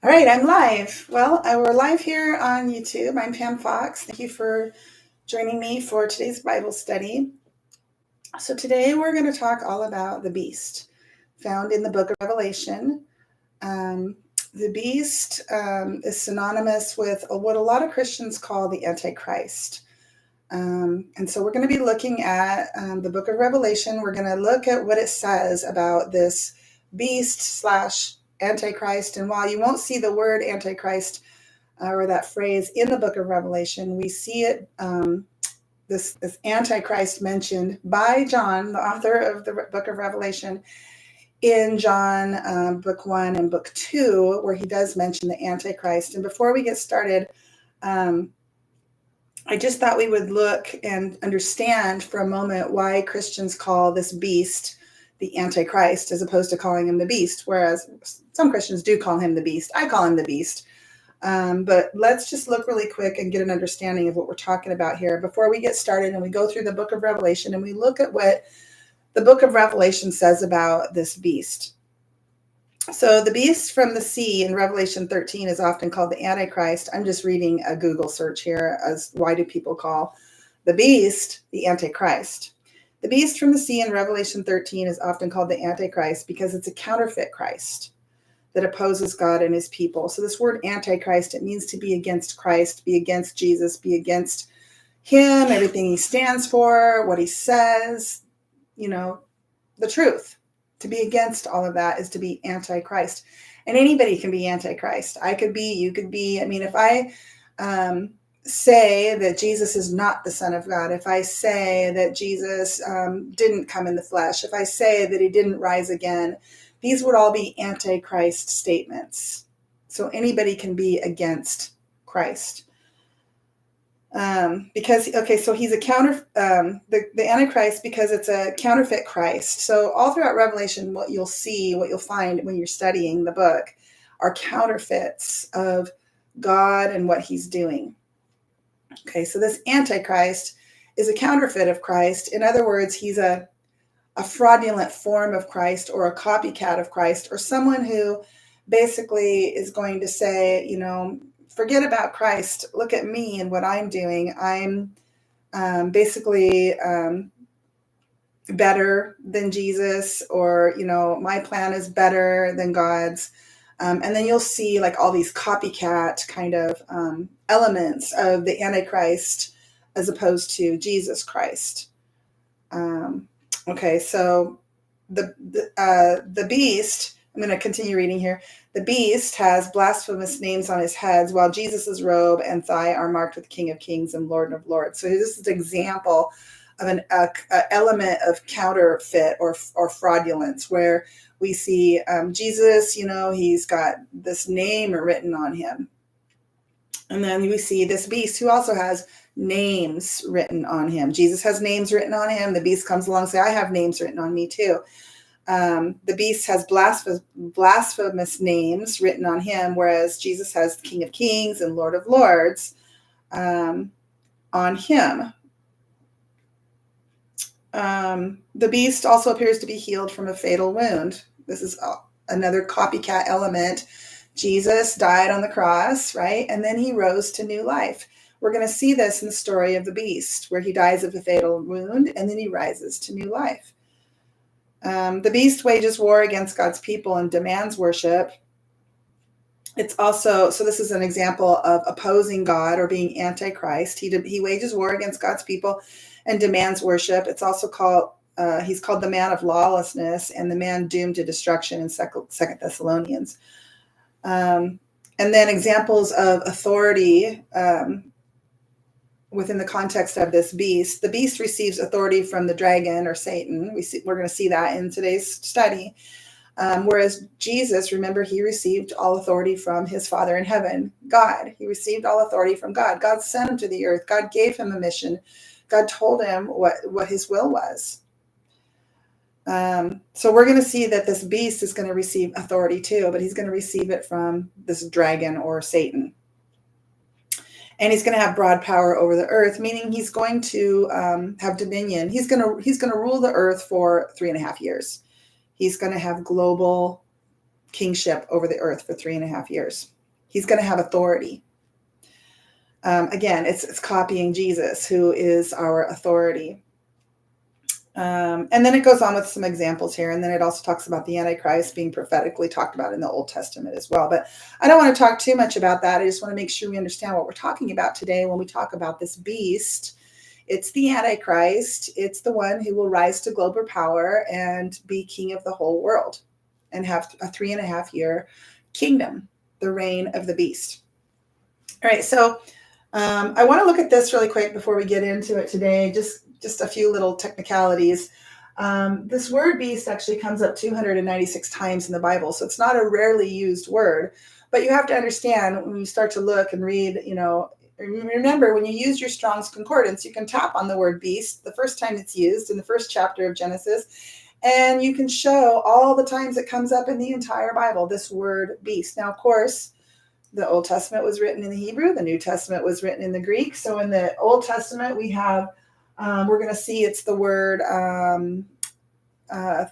All right, I'm live. Well, we're live here on YouTube. I'm Pam Fox. Thank you for joining me for today's Bible study. So, today we're going to talk all about the beast found in the book of Revelation. Um, the beast is synonymous with what a lot of Christians call the Antichrist. And so, we're going to be looking at the book of Revelation. We're going to look at what it says about this beast slash Antichrist. And while you won't see the word Antichrist or that phrase in the book of Revelation, we see it, this Antichrist mentioned by John, the author of the book of Revelation, in John book 1 and book 2, where he does mention the Antichrist. And before we get started, I just thought we would look and understand for a moment why Christians call this beast the Antichrist as opposed to calling him the beast, whereas some Christians do call him the beast. I call him the beast. But let's just look really quick and get an understanding of what we're talking about here before we get started and we go through the book of Revelation and we look at what the book of Revelation says about this beast. So the beast from the sea in Revelation 13 is often called the Antichrist. I'm just reading a Google search here as why do people call the beast the Antichrist? The beast from the sea in Revelation 13 is often called the Antichrist because it's a counterfeit Christ that opposes God and his people. So this word Antichrist, it means to be against Christ, be against Jesus, be against him, everything he stands for, what he says, the truth. To be against all of that is to be Antichrist. And anybody can be Antichrist. I could be, you could be. I mean, if I say that Jesus is not the Son of God, if I say that Jesus didn't come in the flesh, if I say that he didn't rise again, these would all be Antichrist statements. So anybody can be against Christ. So he's a the Antichrist because it's a counterfeit Christ. So all throughout Revelation, what you'll find when you're studying the book are counterfeits of God and what he's doing. Okay, so this Antichrist is a counterfeit of Christ. In other words, he's a fraudulent form of Christ or a copycat of Christ or someone who basically is going to say, forget about Christ. Look at me and what I'm doing. I'm basically better than Jesus, or, my plan is better than God's. And then you'll see like all these copycat kind of elements of the Antichrist as opposed to Jesus Christ. Okay, so the beast, I'm going to continue reading here. The beast has blasphemous names on his heads, while Jesus's robe and thigh are marked with King of Kings and Lord of Lords. So this is an example of an element of counterfeit or fraudulence, where we see Jesus, he's got this name written on him. And then we see this beast who also has names written on him. Jesus has names written on him. The beast comes along and says, I have names written on me too. The beast has blasphemous names written on him, whereas Jesus has King of Kings and Lord of Lords on him. The beast also appears to be healed from a fatal wound. This is another copycat element. Jesus died on the cross, right? And then he rose to new life. We're going to see this in the story of the beast, where he dies of a fatal wound and then he rises to new life. The beast wages war against God's people and demands worship. It's also, so this is an example of opposing God or being Antichrist. He wages war against God's people and demands worship. It's also called, he's called the man of lawlessness and the man doomed to destruction in 2 Thessalonians. And then examples of authority within the context of this beast. The beast receives authority from the dragon or Satan. We're going to see that in today's study. Whereas Jesus, remember, he received all authority from his Father in heaven, God. He received all authority from God. God sent him to the earth. God gave him a mission. God told him what his will was. So we're going to see that this beast is going to receive authority too, but he's going to receive it from this dragon or Satan. And he's going to have broad power over the earth, meaning he's going to have dominion. He's going to rule the earth for 3.5 years. He's going to have global kingship over the earth for 3.5 years. He's going to have authority. Again, it's copying Jesus, who is our authority. And then it goes on with some examples here. And then it also talks about the Antichrist being prophetically talked about in the Old Testament as well. But I don't want to talk too much about that. I just want to make sure we understand what we're talking about today when we talk about this beast. It's the Antichrist. It's the one who will rise to global power and be king of the whole world and have a 3.5 year kingdom, the reign of the beast. All right, so I want to look at this really quick before we get into it today. Just a few little technicalities. This word beast actually comes up 296 times in the Bible, so it's not a rarely used word. But you have to understand when you start to look and read, remember when you use your Strong's Concordance, you can tap on the word beast the first time it's used in the first chapter of Genesis, and you can show all the times it comes up in the entire Bible, this word beast. Now, of course, the Old Testament was written in the Hebrew. The New Testament was written in the Greek. So in the Old Testament, we have, we're going to see it's the word, I've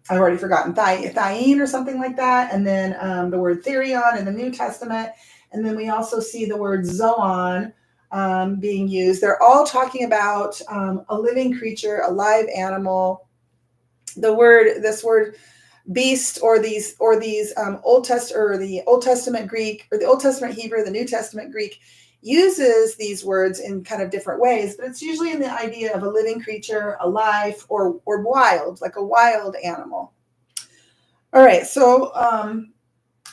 already forgotten, Thyin or something like that. And then the word Therion in the New Testament. And then we also see the word Zoon being used. They're all talking about a living creature, a live animal. This word beast or these Old Testament Greek or the Old Testament Hebrew, the New Testament Greek uses these words in kind of different ways, but it's usually in the idea of a living creature, alive, or wild, like a wild animal. All right, so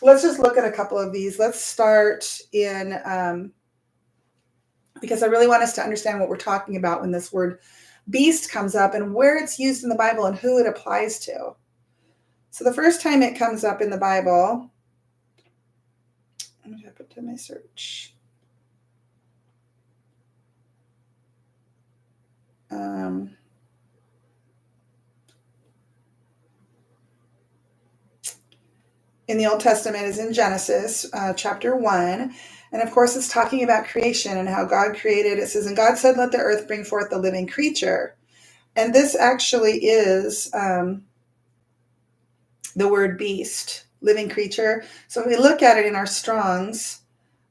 let's just look at a couple of these. Let's start in, because I really want us to understand what we're talking about when this word beast comes up and where it's used in the Bible and who it applies to. So the first time it comes up in the Bible, I'm going to put to my search. In the Old Testament is in Genesis chapter 1. And of course, it's talking about creation and how God created. It says, and God said, let the earth bring forth the living creature. And this actually is the word beast, living creature. So if we look at it in our Strongs,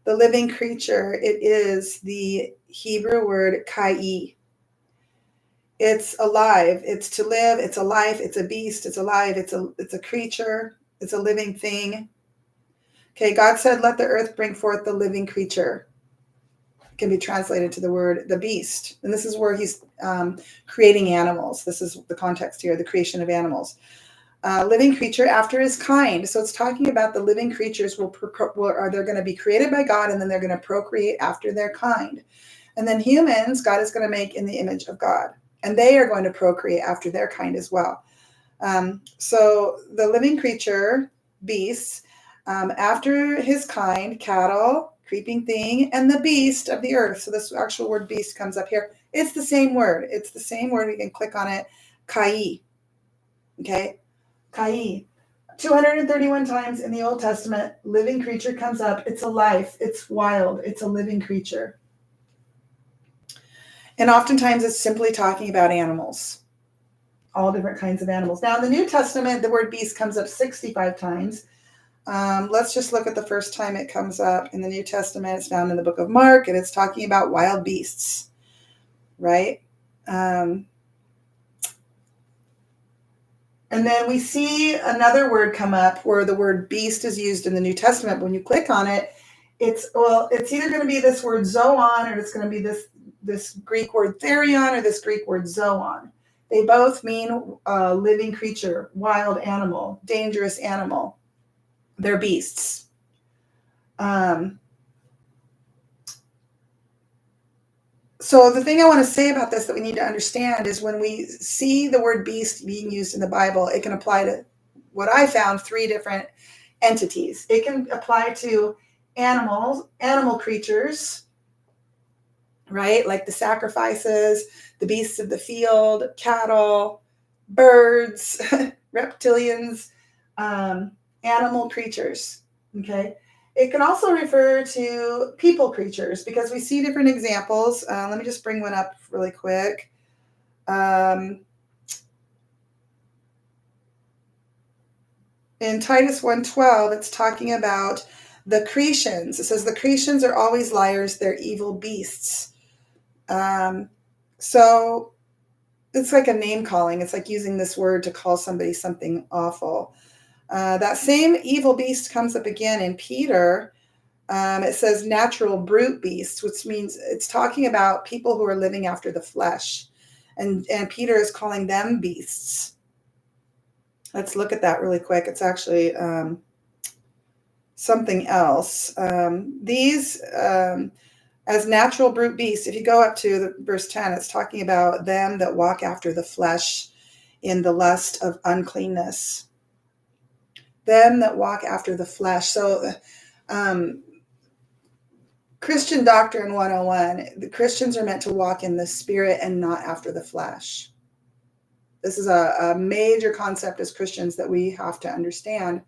the living creature, it is the Hebrew word kai. It's alive. It's to live. It's a life. It's a beast. It's alive. It's a creature. It's a living thing. Okay, God said, let the earth bring forth the living creature. It can be translated to the word the beast. And this is where he's creating animals. This is the context here, the creation of animals. Living creature after his kind. So it's talking about the living creatures they're going to be created by God, and then they're going to procreate after their kind. And then humans, God is going to make in the image of God, and they are going to procreate after their kind as well. So the living creature, beasts, after his kind, cattle, creeping thing, and the beast of the earth. So this actual word beast comes up here. It's the same word. It's the same word. We can click on it. Kai. Okay. Kai. 231 times in the Old Testament, living creature comes up. It's alive. It's wild. It's a living creature. And oftentimes it's simply talking about animals. All different kinds of animals. Now in the New Testament, the word beast comes up 65 times. Let's just look at the first time it comes up in the New Testament. It's found in the book of Mark, and it's talking about wild beasts, right? And then we see another word come up where the word beast is used in the New Testament. When you click on it, it's either going to be this word zoon, or it's going to be this Greek word therion, or this Greek word zoon. They both mean living creature, wild animal, dangerous animal. They're beasts. So the thing I want to say about this that we need to understand is when we see the word beast being used in the Bible, it can apply to what I found 3 different entities. It can apply to animals, animal creatures, right? Like the sacrifices, the beasts of the field, cattle, birds, reptilians, animal creatures, okay? It can also refer to people creatures because we see different examples. Let me just bring one up really quick. In Titus 1:12, it's talking about the Cretians. It says the Cretians are always liars, they're evil beasts. So it's like a name calling. It's like using this word to call somebody something awful. That same evil beast comes up again in Peter. It says natural brute beasts, which means it's talking about people who are living after the flesh. And Peter is calling them beasts. Let's look at that really quick. It's actually something else. These, as natural brute beasts, if you go up to verse 10, it's talking about them that walk after the flesh in the lust of uncleanness. Them that walk after the flesh. So, Christian Doctrine 101, the Christians are meant to walk in the spirit and not after the flesh. This is a major concept as Christians that we have to understand.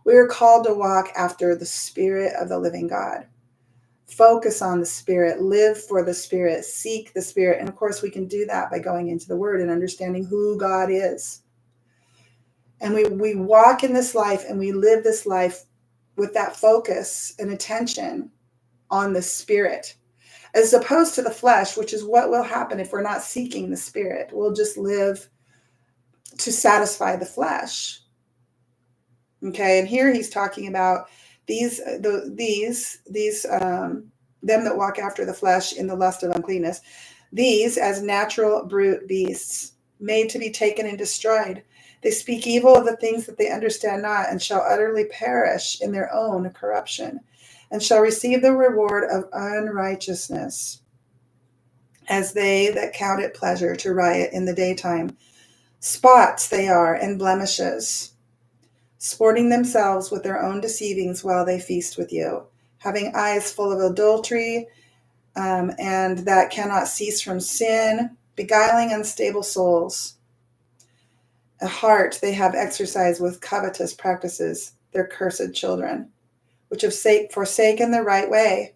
We are called to walk after the Spirit of the living God. Focus on the Spirit, live for the Spirit, seek the Spirit. And of course, we can do that by going into the Word and understanding who God is. And we walk in this life and we live this life with that focus and attention on the Spirit, as opposed to the flesh, which is what will happen if we're not seeking the Spirit. We'll just live to satisfy the flesh. Okay, and here he's talking about them that walk after the flesh in the lust of uncleanness. These as natural brute beasts, made to be taken and destroyed. They speak evil of the things that they understand not, and shall utterly perish in their own corruption, and shall receive the reward of unrighteousness, as they that count it pleasure to riot in the daytime. Spots they are, and blemishes, sporting themselves with their own deceivings while they feast with you, having eyes full of adultery, and that cannot cease from sin, beguiling unstable souls. A heart they have exercised with covetous practices, their cursed children, which have forsaken the right way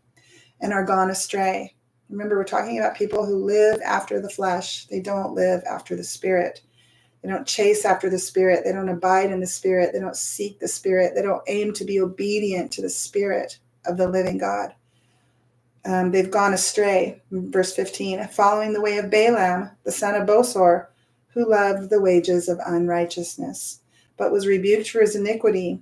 and are gone astray. Remember, we're talking about people who live after the flesh. They don't live after the Spirit. They don't chase after the Spirit. They don't abide in the Spirit. They don't seek the Spirit. They don't aim to be obedient to the Spirit of the living God. They've gone astray. Verse 15, following the way of Balaam, the son of Bosor, who loved the wages of unrighteousness, but was rebuked for his iniquity.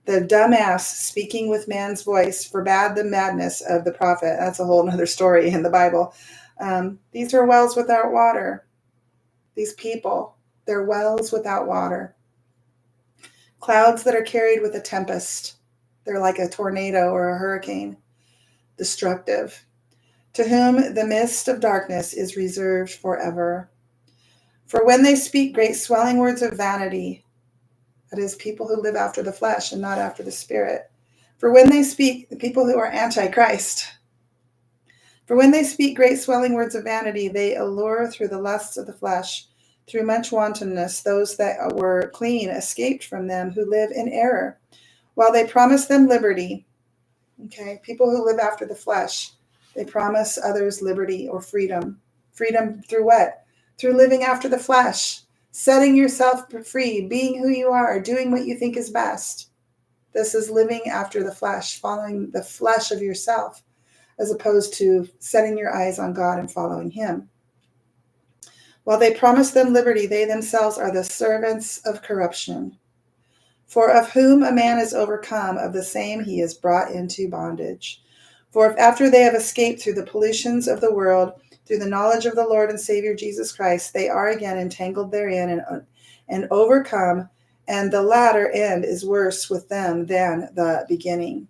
The dumbass, speaking with man's voice, forbade the madness of the prophet. That's a whole other story in the Bible. These are wells without water. These people, they're wells without water. Clouds that are carried with a tempest. They're like a tornado or a hurricane, destructive. To whom the mist of darkness is reserved forever. For when they speak great swelling words of vanity, that is, people who live after the flesh and not after the Spirit. For when they speak, the people who are antichrist, for when they speak great swelling words of vanity, they allure through the lusts of the flesh, through much wantonness, those that were clean escaped from them who live in error, while they promise them liberty. Okay, people who live after the flesh, they promise others liberty or freedom. Freedom through what? Through living after the flesh, setting yourself free, being who you are, doing what you think is best. This is living after the flesh, following the flesh of yourself, as opposed to setting your eyes on God and following Him. While they promise them liberty, they themselves are the servants of corruption. For of whom a man is overcome, of the same he is brought into bondage. For if after they have escaped through the pollutions of the world, through the knowledge of the Lord and Savior Jesus Christ, they are again entangled therein and overcome, and the latter end is worse with them than the beginning.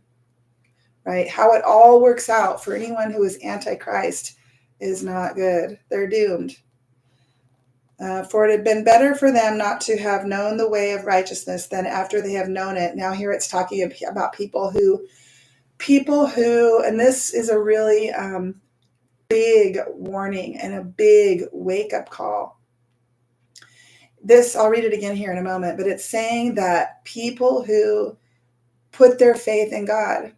Right? How it all works out for anyone who is antichrist is not good. They're doomed. For it had been better for them not to have known the way of righteousness than after they have known it. Now here it's talking about people who, and this is a really big warning and a big wake-up call. This, I'll read it again here in a moment, but it's saying that people who put their faith in God,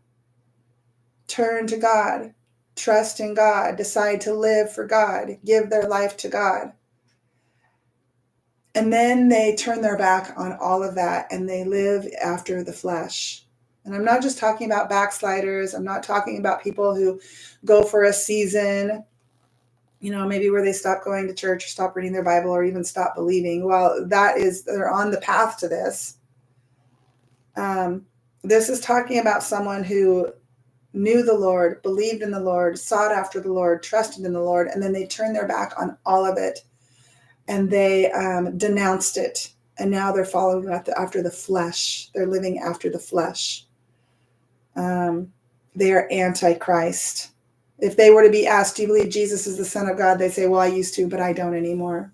turn to God, trust in God, decide to live for God, give their life to God, And then they turn their back on all of that and they live after the flesh. And I'm not just talking about backsliders. I'm not talking about people who go for a season, maybe where they stop going to church or stop reading their Bible or even stop believing. Well, they're on the path to this. This is talking about someone who knew the Lord, believed in the Lord, sought after the Lord, trusted in the Lord, and then they turned their back on all of it and they denounced it. And now they're following after the flesh. They're living after the flesh. They are antichrist. If they were to be asked, do you believe Jesus is the Son of God? They say, well, I used to, but I don't anymore.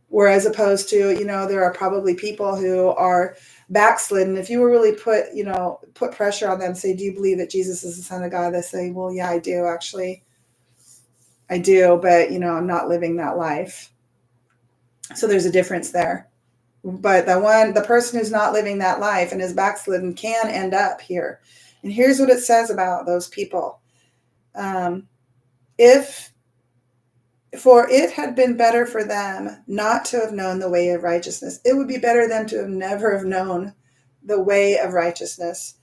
Whereas opposed to, there are probably people who are backslidden. If you were really put pressure on them, say, do you believe that Jesus is the Son of God? They say, well, yeah, I do, actually. I do, but, I'm not living that life. So there's a difference there. But the person who's not living that life and is backslidden can end up here. And here's what it says about those people. For it had been better for them not to have known the way of righteousness. It would be better than to have never have known the way of righteousness,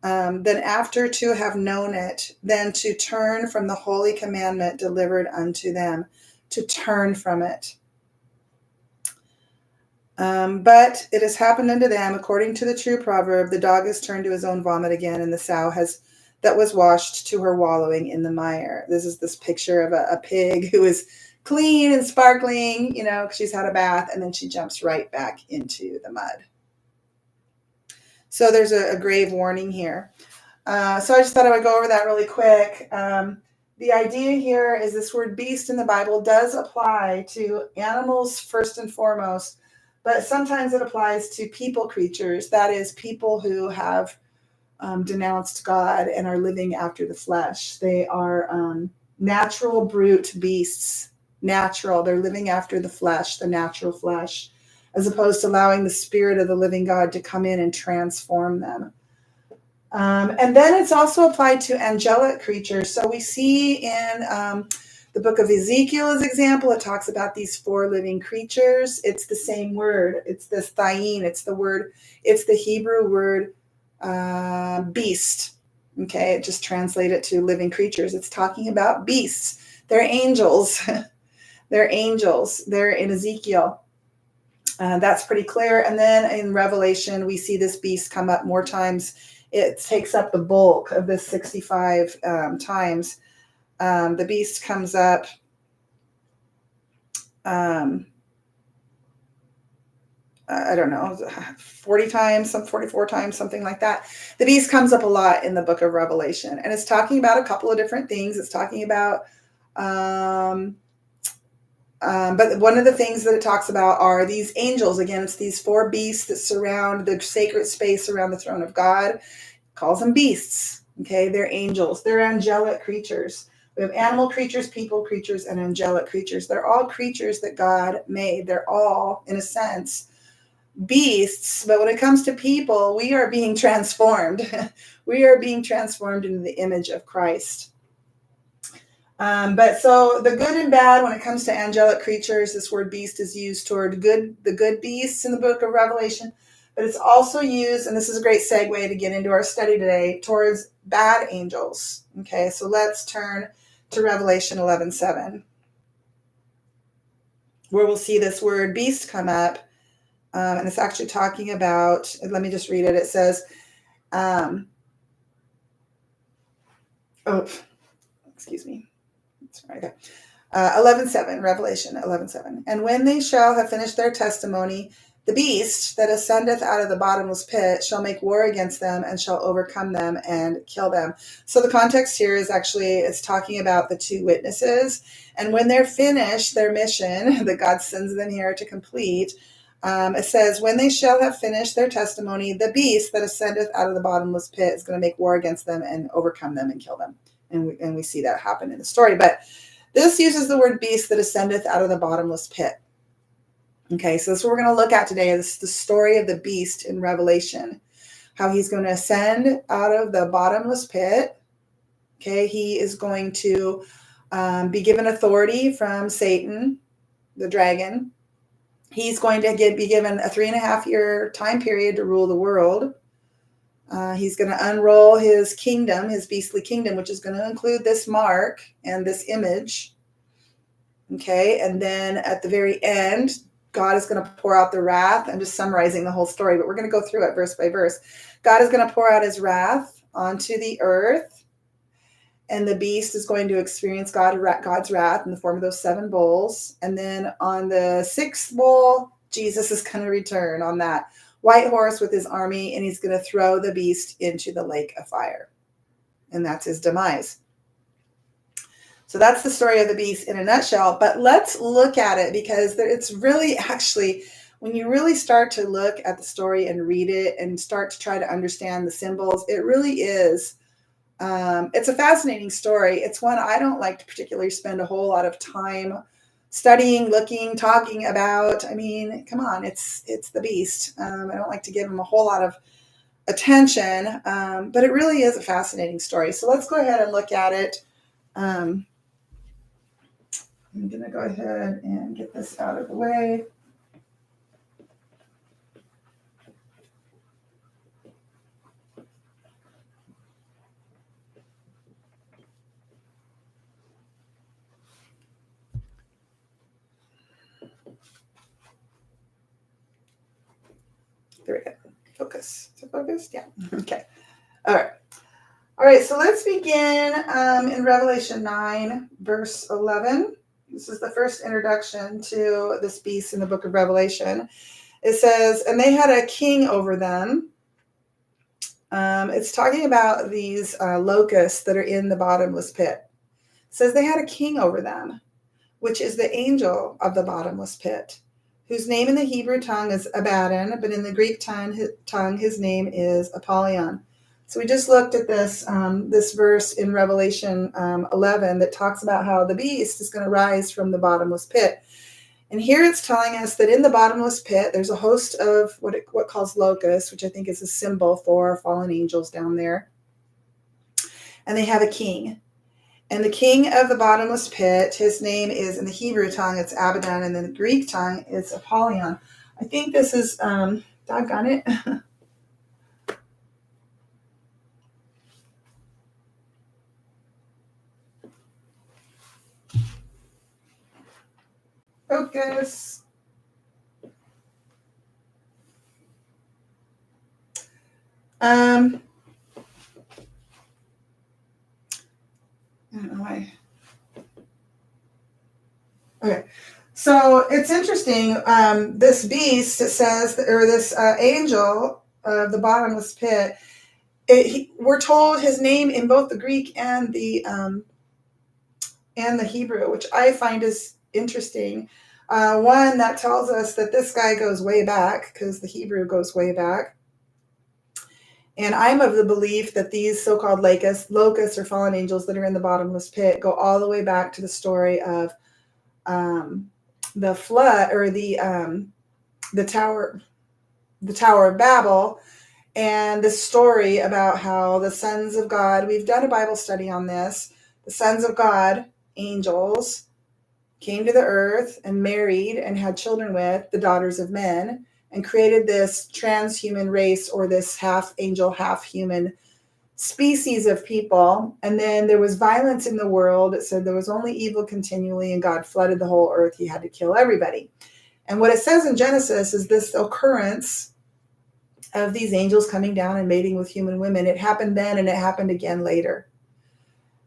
than after to have known it, than to turn from the holy commandment delivered unto them, to turn from it. But it has happened unto them, according to the true proverb, the dog has turned to his own vomit again, and the sow that was washed to her wallowing in the mire. This is this picture of a pig who is clean and sparkling, she's had a bath, and then she jumps right back into the mud. So there's a grave warning here. So I just thought I would go over that really quick. The idea here is this word beast in the Bible does apply to animals first and foremost, but sometimes it applies to people creatures. That is, people who have denounced God and are living after the flesh. They are natural brute beasts. Natural. They're living after the flesh, the natural flesh, as opposed to allowing the Spirit of the living God to come in and transform them. And then it's also applied to angelic creatures. So we see in the book of Ezekiel as example, it talks about these 4 living creatures. It's the same word. It's this thayin. It's the Hebrew word beast. Okay, it just translated to living creatures. It's talking about beasts. They're angels. They're angels. They're in Ezekiel. That's pretty clear. And then in Revelation, we see this beast come up more times. It takes up the bulk of this 65 times. The beast comes up I don't know, 40 times, 44 times, something like that. The beast comes up a lot in the book of Revelation, and it's talking about a couple of different things. It's talking about, but one of the things that it talks about are these angels. Again, it's these 4 beasts that surround the sacred space around the throne of God. It calls them beasts. Okay, they're angels. They're angelic creatures. We have animal creatures, people creatures, and angelic creatures. They're all creatures that God made. They're all, in a sense, beasts, but when it comes to people, we are being transformed. We are being transformed into the image of Christ. But so the good and bad, when it comes to angelic creatures, this word beast is used toward the good beasts in the book of Revelation, but it's also used, and this is a great segue to get into our study today, towards bad angels. Okay, so let's turn to Revelation 11:7, where we'll see this word beast come up. And it's actually talking about, let me just read it. It says, excuse me. Sorry. 11:7, Revelation 11:7. And when they shall have finished their testimony, the beast that ascendeth out of the bottomless pit shall make war against them and shall overcome them and kill them. So the context here is actually, it's talking about the 2 witnesses. And when they're finished their mission that God sends them here to complete, it says, when they shall have finished their testimony, the beast that ascendeth out of the bottomless pit is going to make war against them and overcome them and kill them. And we see that happen in the story. But this uses the word beast that ascendeth out of the bottomless pit. Okay, so that's what we're going to look at today. This is the story of the beast in Revelation, how he's going to ascend out of the bottomless pit. Okay, he is going to be given authority from Satan, the dragon. He's going to be given a 3.5-year time period to rule the world. He's going to unroll his kingdom, his beastly kingdom, which is going to include this mark and this image. Okay, and then at the very end, God is going to pour out the wrath. I'm just summarizing the whole story, but we're going to go through it verse by verse. God is going to pour out his wrath onto the earth, and the beast is going to experience God's wrath in the form of those 7 bowls. And then on the 6th bowl, Jesus is going to return on that white horse with his army, and he's going to throw the beast into the lake of fire. And that's his demise. So that's the story of the beast in a nutshell. But let's look at it, because it's really actually, when you really start to look at the story and read it and start to try to understand the symbols, it really is. It's a fascinating story. It's one I don't like to particularly spend a whole lot of time studying, looking, talking about. I mean, come on, it's the beast. I don't like to give him a whole lot of attention, but it really is a fascinating story. So let's go ahead and look at it. I'm going to go ahead and get this out of the way. There we go. Focus. Is it focused? Yeah. Okay. All right. All right. So let's begin in Revelation 9, verse 11. This is the first introduction to this beast in the book of Revelation. It says, and they had a king over them. It's talking about these locusts that are in the bottomless pit. It says they had a king over them, which is the angel of the bottomless pit, whose name in the Hebrew tongue is Abaddon, but in the Greek tongue his name is Apollyon. So we just looked at this verse in Revelation 11 that talks about how the beast is going to rise from the bottomless pit. And here it's telling us that in the bottomless pit, there's a host of what calls locusts, which I think is a symbol for fallen angels down there. And they have a king. And the king of the bottomless pit, his name is, in the Hebrew tongue, it's Abaddon, and in the Greek tongue, it's Apollyon. I think this is, doggone it. Focus. I don't know why. Okay. So it's interesting. This beast, it says, or this angel of the bottomless pit, we're told his name in both the Greek and the Hebrew, which I find is interesting. One, that tells us that this guy goes way back, because the Hebrew goes way back. And I'm of the belief that these so-called locusts or fallen angels that are in the bottomless pit go all the way back to the story of the flood, or the Tower of Babel, and the story about how the sons of God, we've done a Bible study on this, the sons of God, angels, came to the earth and married and had children with the daughters of men, and created this transhuman race, or this half angel, half human species of people. And then there was violence in the world. It said there was only evil continually, and God flooded the whole earth. He had to kill everybody. And what it says in Genesis is this occurrence of these angels coming down and mating with human women. It happened then, and it happened again later.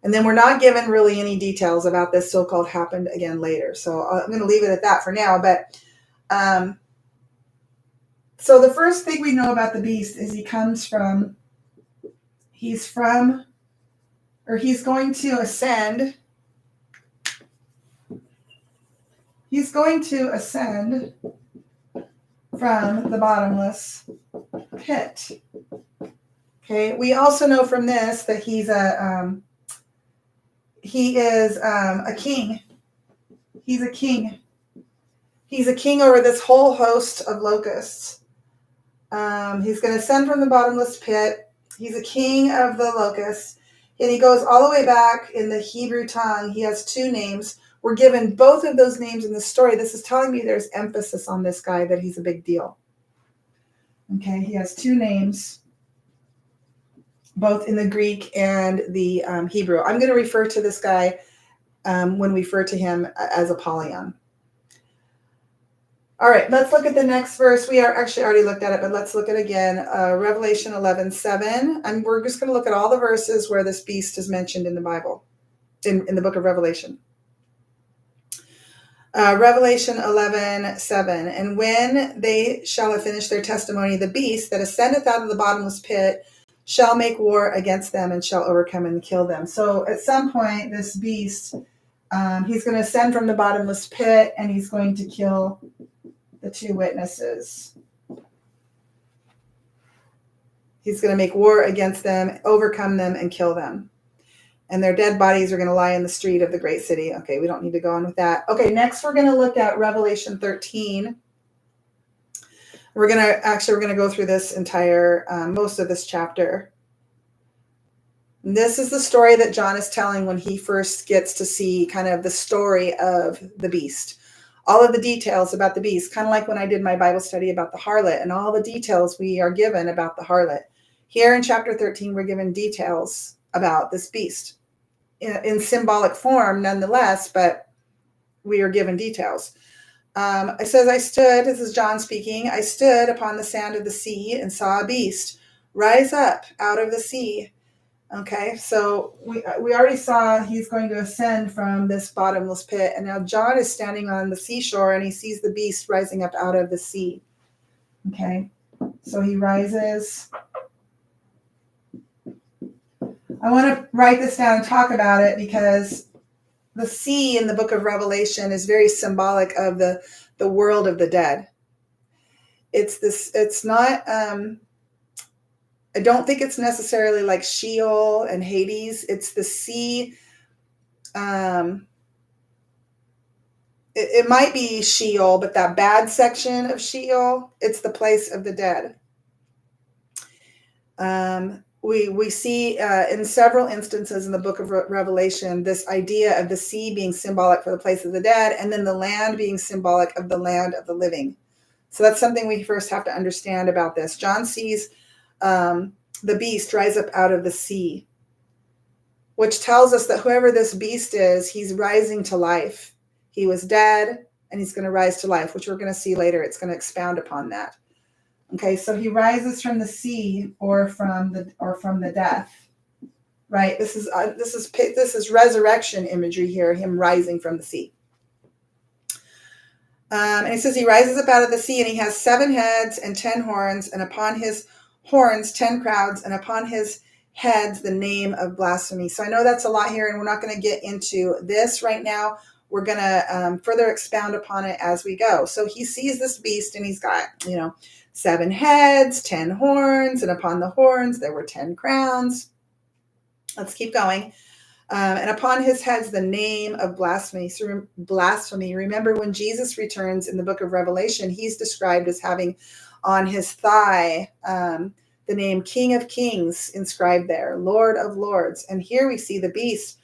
And then we're not given really any details about this so-called happened again later. So I'm going to leave it at that for now. But so the first thing we know about the beast is he's going to ascend. He's going to ascend from the bottomless pit. Okay. We also know from this that he is a king. He's a king. He's a king over this whole host of locusts. He's going to ascend from the bottomless pit. He's a king of the locusts. And he goes all the way back in the Hebrew tongue. He has 2 names. we're given both of those names in the story, this is telling me there's emphasis on this guy, that he's a big deal. Okay, he has two names, both in the Greek and the Hebrew. I'm going to refer to this guy when we refer to him as Apollyon. All right, let's look at the next verse. We are actually already looked at it, but let's look at it again. Revelation 11:7. And we're just going to look at all the verses where this beast is mentioned in the Bible, in the book of Revelation. Revelation 11:7. And when they shall have finished their testimony, the beast that ascendeth out of the bottomless pit shall make war against them and shall overcome and kill them. So at some point, this beast, he's going to ascend from the bottomless pit, and he's going to kill the two witnesses. He's going to make war against them, overcome them, and kill them. And their dead bodies are going to lie in the street of the great city. Okay, we don't need to go on with that. Okay, next we're going to look at Revelation 13. We're going to go through this entire, most of this chapter. And this is the story that John is telling when he first gets to see kind of the story of the beast. All of the details about the beast, kind of like when I did my Bible study about the harlot, and all the details we are given about the harlot. Here in chapter 13, we're given details about this beast in symbolic form nonetheless, but we are given details. It says, I stood, this is John speaking, I stood upon the sand of the sea and saw a beast rise up out of the sea. Okay, so we already saw he's going to ascend from this bottomless pit, and now John is standing on the seashore and he sees the beast rising up out of the sea. Okay, so he rises. I want to write this down and talk about it because the sea in the book of Revelation is very symbolic of the world of the dead. It's not, I don't think it's necessarily like Sheol and Hades. It's the sea. It might be Sheol, but that bad section of Sheol, it's the place of the dead. We see in several instances in the book of Revelation this idea of the sea being symbolic for the place of the dead, and then the land being symbolic of the land of the living. So that's something we first have to understand about this. John sees the beast rise up out of the sea, which tells us that whoever this beast is, he's rising to life. He was dead, and he's going to rise to life, which we're going to see later. It's going to expound upon that. Okay, so he rises from the sea or from the death, right? This is resurrection imagery here, him rising from the sea. And it says he rises up out of the sea, and he has 7 heads and 10 horns, and upon his horns 10 crowns, and upon his heads the name of blasphemy. So I know that's a lot here, and we're not going to get into this right now. We're going to further expound upon it as we go. So he sees this beast, and he's got, 7 heads, 10 horns, and upon the horns there were 10 crowns. Let's keep going. And upon his heads the name of blasphemy. So blasphemy. Remember, when Jesus returns in the book of Revelation, he's described as having on his thigh the name King of Kings inscribed there, Lord of Lords. And here we see the beast.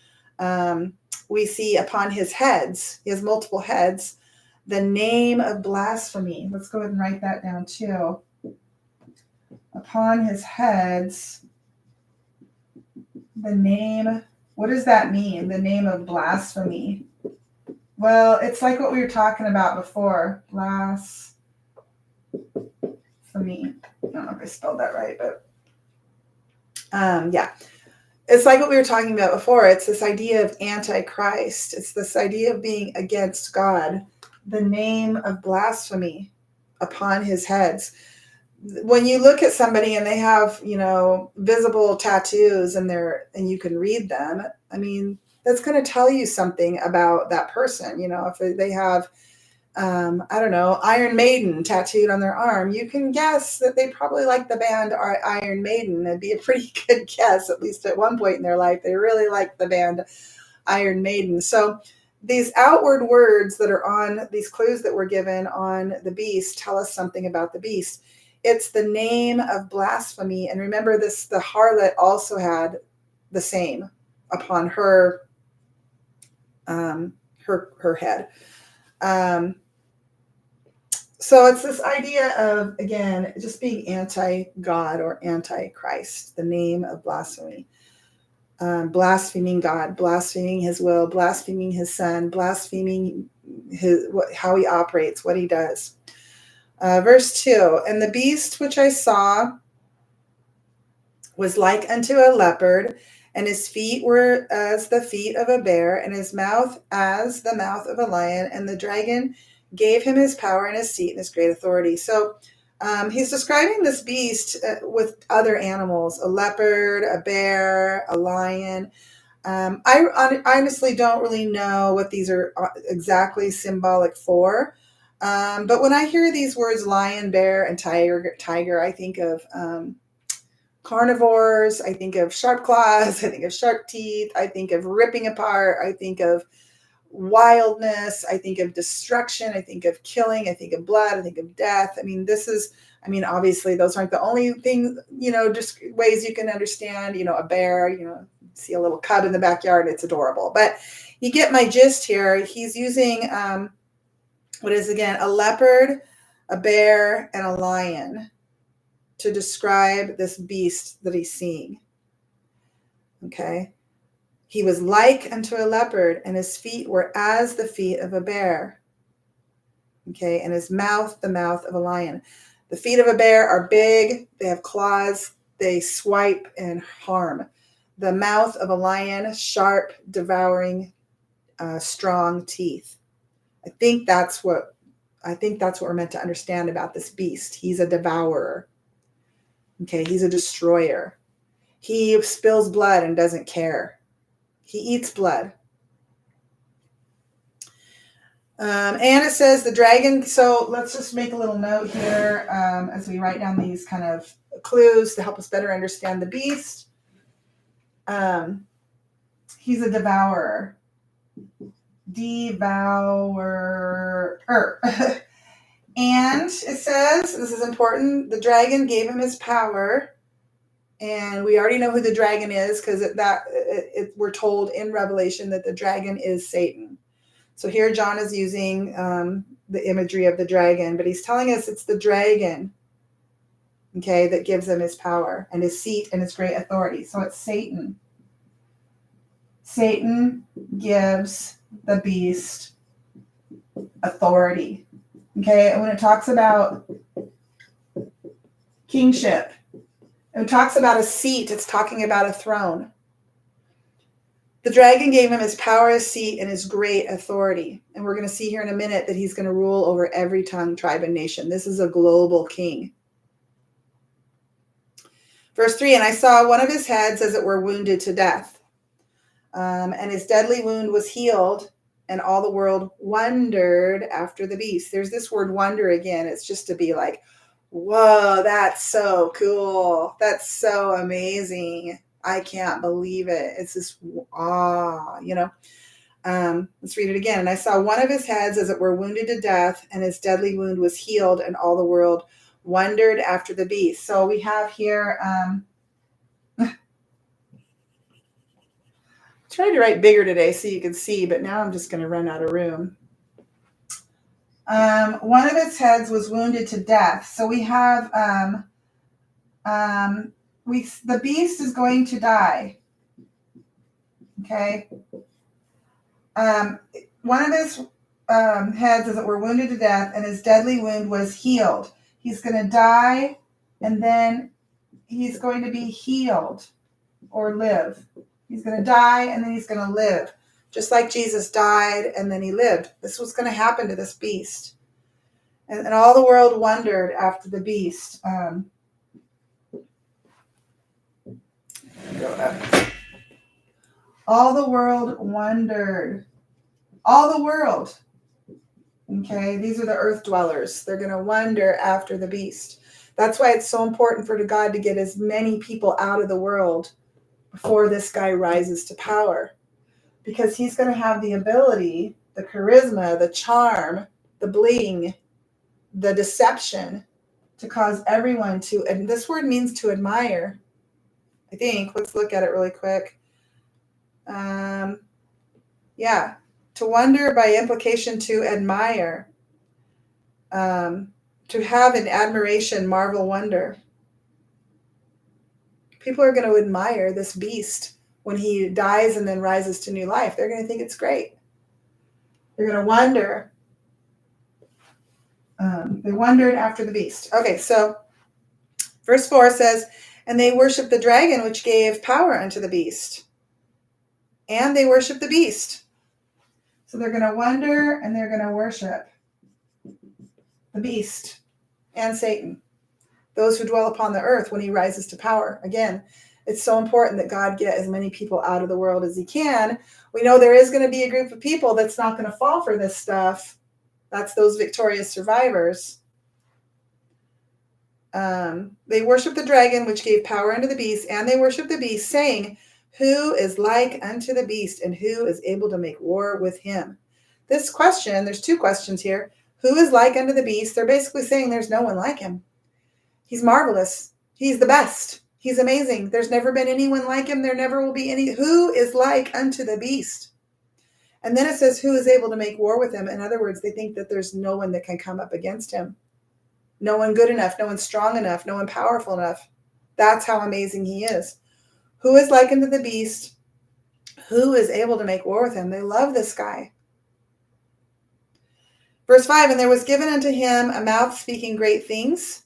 We see upon his heads, he has multiple heads, the name of blasphemy. Let's go ahead and write that down too. Upon his heads, the name, what does that mean? The name of blasphemy. Well, it's like what we were talking about before. Blasphemy. I don't know if I spelled that right, but yeah. It's like what we were talking about before. It's this idea of Antichrist. It's this idea of being against God. The name of blasphemy upon his heads. When you look at somebody and they have, visible tattoos and you can read them, I mean, that's going to tell you something about that person. If they have, I don't know, Iron Maiden tattooed on their arm, you can guess that they probably like the band Iron Maiden. It'd be a pretty good guess, at least at one point in their life. They really liked the band Iron Maiden. So these outward words that are on these clues that were given on the beast tell us something about the beast. It's the name of blasphemy. And remember this, the harlot also had the same upon her her head. So it's this idea of, again, just being anti-God or anti-Christ, the name of blasphemy. Blaspheming God, blaspheming his will, blaspheming his son, blaspheming how he operates, what he does. Verse 2, and the beast which I saw was like unto a leopard, and his feet were as the feet of a bear, and his mouth as the mouth of a lion, and the dragon gave him his power and his seat and his great authority. So he's describing this beast with other animals, a leopard, a bear, a lion. I honestly don't really know what these are exactly symbolic for. But when I hear these words, lion, bear, and tiger, I think of carnivores. I think of sharp claws. I think of sharp teeth. I think of ripping apart. I think of wildness. I think of destruction. I think of killing. I think of blood. I think of death. Obviously those aren't the only things, just ways you can understand, a bear, see a little cub in the backyard. It's adorable, but you get my gist here. He's using, what is again, a leopard, a bear, and a lion to describe this beast that he's seeing. Okay. He was like unto a leopard, and his feet were as the feet of a bear. Okay, and his mouth, the mouth of a lion. The feet of a bear are big, they have claws, they swipe and harm. The mouth of a lion, sharp, devouring, strong teeth. I think that's what we're meant to understand about this beast. He's a devourer. Okay, he's a destroyer. He spills blood and doesn't care. He eats blood. And it says the dragon. So let's just make a little note here as we write down these kind of clues to help us better understand the beast. He's a devourer. Devourer. And it says, this is important, the dragon gave him his power. And we already know who the dragon is because we're told in Revelation that the dragon is Satan. So here John is using the imagery of the dragon, but he's telling us it's the dragon, okay, that gives him his power and his seat and his great authority. So it's Satan. Satan gives the beast authority. Okay, and when it talks about kingship, it talks about a seat, it's talking about a throne. The dragon gave him his power, his seat, and his great authority. And we're going to see here in a minute that he's going to rule over every tongue, tribe, and nation. This is a global king. Verse 3, and I saw one of his heads as it were wounded to death. And his deadly wound was healed, and all the world wondered after the beast. There's this word wonder again. It's just to be like, whoa, that's so cool. That's so amazing. I can't believe it. It's this awe, Let's read it again. And I saw one of his heads as it were wounded to death, and his deadly wound was healed, and all the world wondered after the beast. So we have here, tried to write bigger today so you can see, but now I'm just going to run out of room. One of its heads was wounded to death. So we have the beast is going to die. Okay. One of his heads, as it were, wounded to death, and his deadly wound was healed. He's going to die, and then he's going to be healed or live. He's going to die, and then he's going to live. Just like Jesus died, and then he lived. This was going to happen to this beast. And all the world wondered after the beast. All the world wondered. All the world. Okay, these are the earth dwellers. They're going to wonder after the beast. That's why it's so important for God to get as many people out of the world before this guy rises to power. Because he's going to have the ability, the charisma, the charm, the bling, the deception to cause everyone to, and this word means to admire, I think. Let's look at it really quick. To wonder, by implication, to admire, to have an admiration, marvel, wonder. People are going to admire this beast when he dies and then rises to new life. They're going to think it's great. They're going to wonder. They wondered after the beast. Okay, so verse 4 says, and they worshiped the dragon, which gave power unto the beast. And they worship the beast. So they're going to wonder and they're going to worship the beast and Satan, those who dwell upon the earth when he rises to power. Again, it's so important that God get as many people out of the world as he can. We know there is going to be a group of people that's not going to fall for this stuff. That's those victorious survivors. They worship the dragon, which gave power unto the beast, and they worship the beast, saying, who is like unto the beast, and who is able to make war with him? This question, there's two questions here. Who is like unto the beast? They're basically saying there's no one like him. He's marvelous. He's the best. He's amazing. There's never been anyone like him. There never will be any. Who is like unto the beast? And then it says, who is able to make war with him? In other words, they think that there's no one that can come up against him. No one good enough, no one strong enough, no one powerful enough. That's how amazing he is. Who is like unto the beast? Who is able to make war with him? They love this guy. Verse 5, and there was given unto him a mouth speaking great things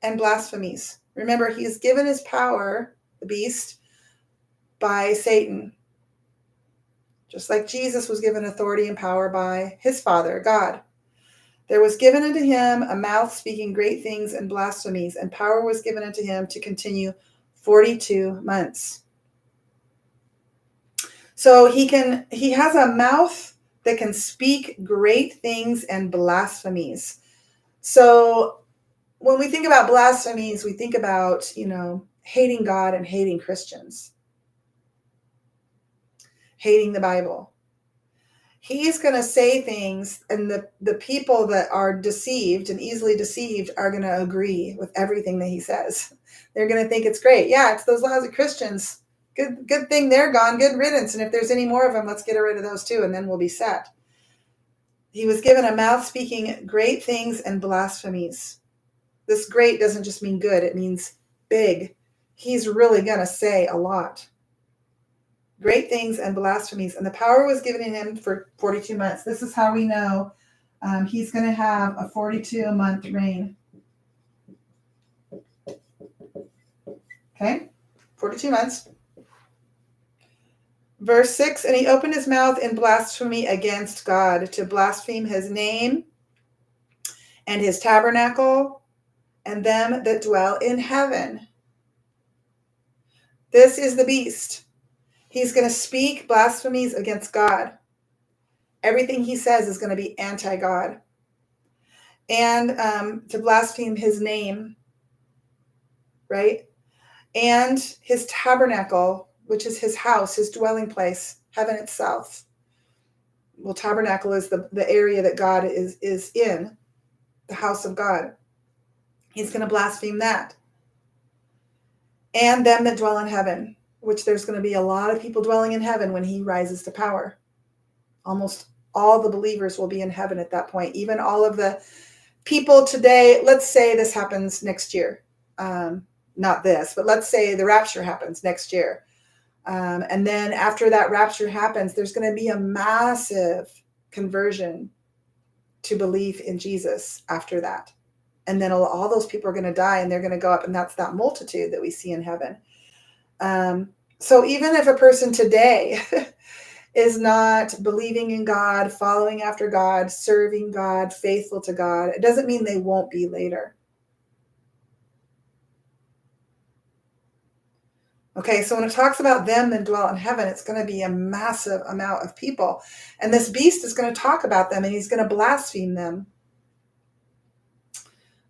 and blasphemies. Remember, he is given his power, the beast, by Satan. Just like Jesus was given authority and power by his Father, God. There was given unto him a mouth speaking great things and blasphemies, and power was given unto him to continue 42 months. So he has a mouth that can speak great things and blasphemies. So when we think about blasphemies, we think about, hating God and hating Christians, hating the Bible. He's going to say things, and the people that are deceived and easily deceived are going to agree with everything that he says. They're going to think it's great. Yeah, it's those lousy Christians. Good thing they're gone. Good riddance. And if there's any more of them, let's get rid of those too, and then we'll be set. He was given a mouth speaking great things and blasphemies. This great doesn't just mean good. It means big. He's really going to say a lot. Great things and blasphemies. And the power was given to him for 42 months. This is how we know he's going to have a 42-month reign. Okay, 42 months. Verse 6, and he opened his mouth in blasphemy against God, to blaspheme his name and his tabernacle and them that dwell in heaven. This is the beast. He's going to speak blasphemies against God. Everything he says is going to be anti-God. And to blaspheme his name, right? And his tabernacle, which is his house, his dwelling place, heaven itself. Well, tabernacle is the area that God is in, the house of God. He's going to blaspheme that. And them that dwell in heaven, which there's going to be a lot of people dwelling in heaven when he rises to power. Almost all the believers will be in heaven at that point. Even all of the people today, let's say this happens next year. Not this, but let's say the rapture happens next year. And then after that rapture happens, there's going to be a massive conversion to belief in Jesus after that. And then all those people are going to die and they're going to go up. And that's that multitude that we see in heaven. So even if a person today is not believing in God, following after God, serving God, faithful to God, it doesn't mean they won't be later. Okay, so when it talks about them that dwell in heaven, it's going to be a massive amount of people. And this beast is going to talk about them and he's going to blaspheme them.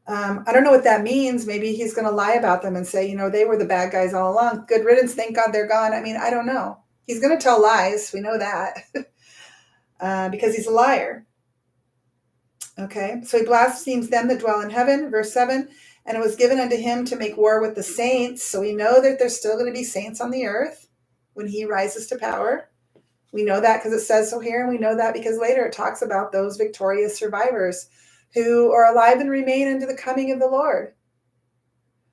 I don't know what that means. Maybe he's going to lie about them and say, they were the bad guys all along. Good riddance. Thank God they're gone. I mean, I don't know. He's going to tell lies. We know that because he's a liar. Okay, so he blasphemes them that dwell in heaven. Verse 7, and it was given unto him to make war with the saints. So we know that there's still going to be saints on the earth when he rises to power. We know that because it says so here, and we know that because later it talks about those victorious survivors who are alive and remain unto the coming of the Lord,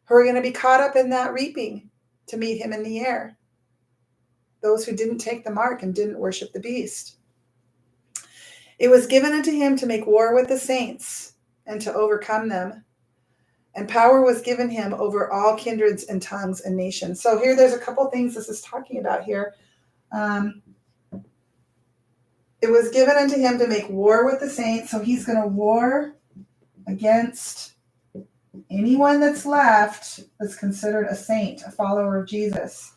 who are going to be caught up in that reaping to meet him in the air. Those who didn't take the mark and didn't worship the beast. It was given unto him to make war with the saints and to overcome them. And power was given him over all kindreds and tongues and nations. So here there's a couple things this is talking about here. It was given unto him to make war with the saints. So he's going to war against anyone that's left that's considered a saint, a follower of Jesus.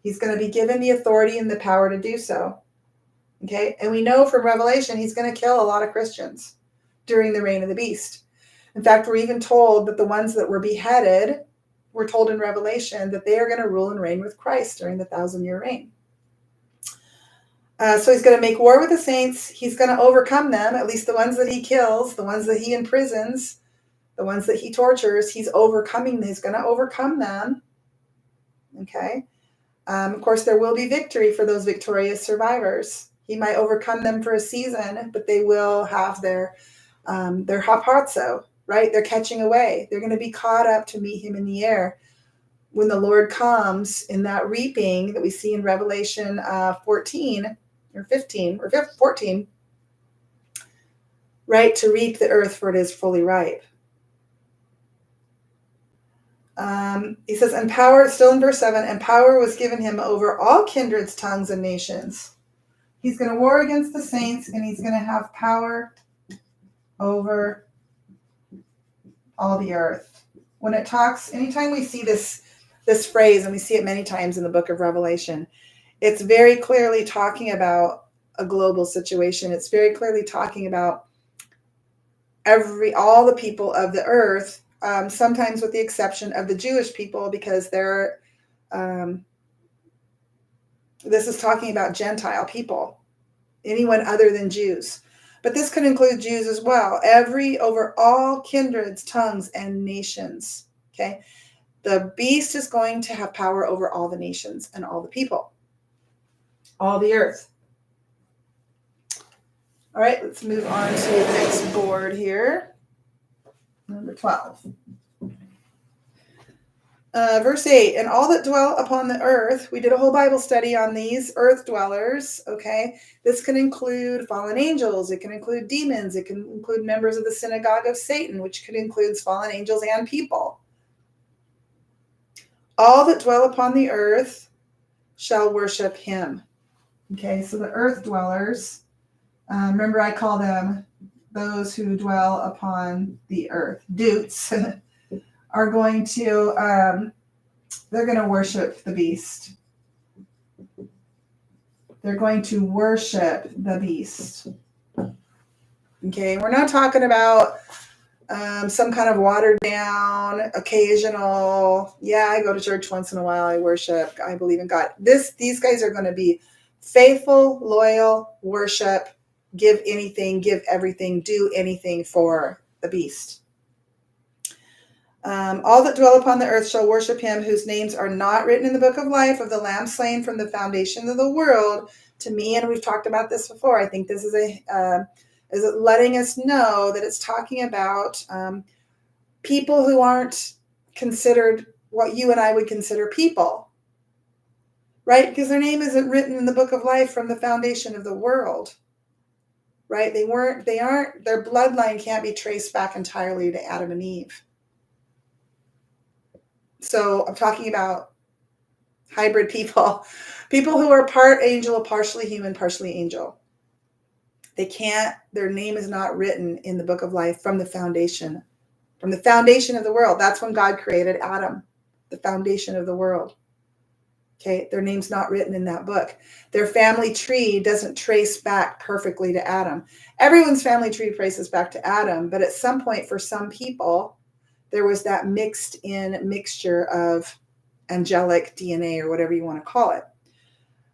He's going to be given the authority and the power to do so. Okay? And we know from Revelation he's going to kill a lot of Christians during the reign of the beast. In fact, we're even told that the ones that were beheaded, we're told in Revelation that they are going to rule and reign with Christ during the 1,000-year reign. So he's going to make war with the saints. He's going to overcome them, at least the ones that he kills, the ones that he imprisons, the ones that he tortures. He's overcoming. He's going to overcome them. Okay. Of course, there will be victory for those victorious survivors. He might overcome them for a season, but they will have their hapazo, right? They're catching away. They're going to be caught up to meet him in the air when the Lord comes in that reaping that we see in Revelation 14 or 15 or 14, right? To reap the earth, for it is fully ripe. He says, and power, still in verse 7, and power was given him over all kindreds, tongues, and nations. He's going to war against the saints, and he's going to have power over all the earth. When it talks, anytime we see this phrase, and we see it many times in the book of Revelation, it's very clearly talking about a global situation. It's very clearly talking about all the people of the earth, sometimes with the exception of the Jewish people, because they're this is talking about Gentile people, anyone other than Jews. But this could include Jews as well. Over all kindreds, tongues, and nations. Okay. The beast is going to have power over all the nations and all the people, all the earth. All right, let's move on to the next board here. Number 12. Verse 8, and all that dwell upon the earth, we did a whole Bible study on these earth dwellers, okay? This can include fallen angels, it can include demons, it can include members of the synagogue of Satan, which could include fallen angels and people. All that dwell upon the earth shall worship him. Okay, so the earth dwellers, remember I call them those who dwell upon the earth, doots, are going to, they're going to worship the beast. They're going to worship the beast. Okay, we're not talking about some kind of watered down, occasional, yeah, I go to church once in a while, I worship, I believe in God. These guys are going to be faithful, loyal, worship, give anything, give everything, do anything for the beast. All that dwell upon the earth shall worship him, whose names are not written in the book of life of the Lamb slain from the foundation of the world. To me, and we've talked about this before, I think this is is letting us know that it's talking about people who aren't considered what you and I would consider people, right? Because their name isn't written in the book of life from the foundation of the world, right? Their bloodline can't be traced back entirely to Adam and Eve. So I'm talking about hybrid people who are part angel, partially human, partially angel. Their name is not written in the book of life from the foundation of the world. That's when God created Adam, the foundation of the world. Okay, their name's not written in that book. Their family tree doesn't trace back perfectly to Adam. Everyone's family tree traces back to Adam, but at some point for some people, there was that mixture of angelic DNA or whatever you want to call it.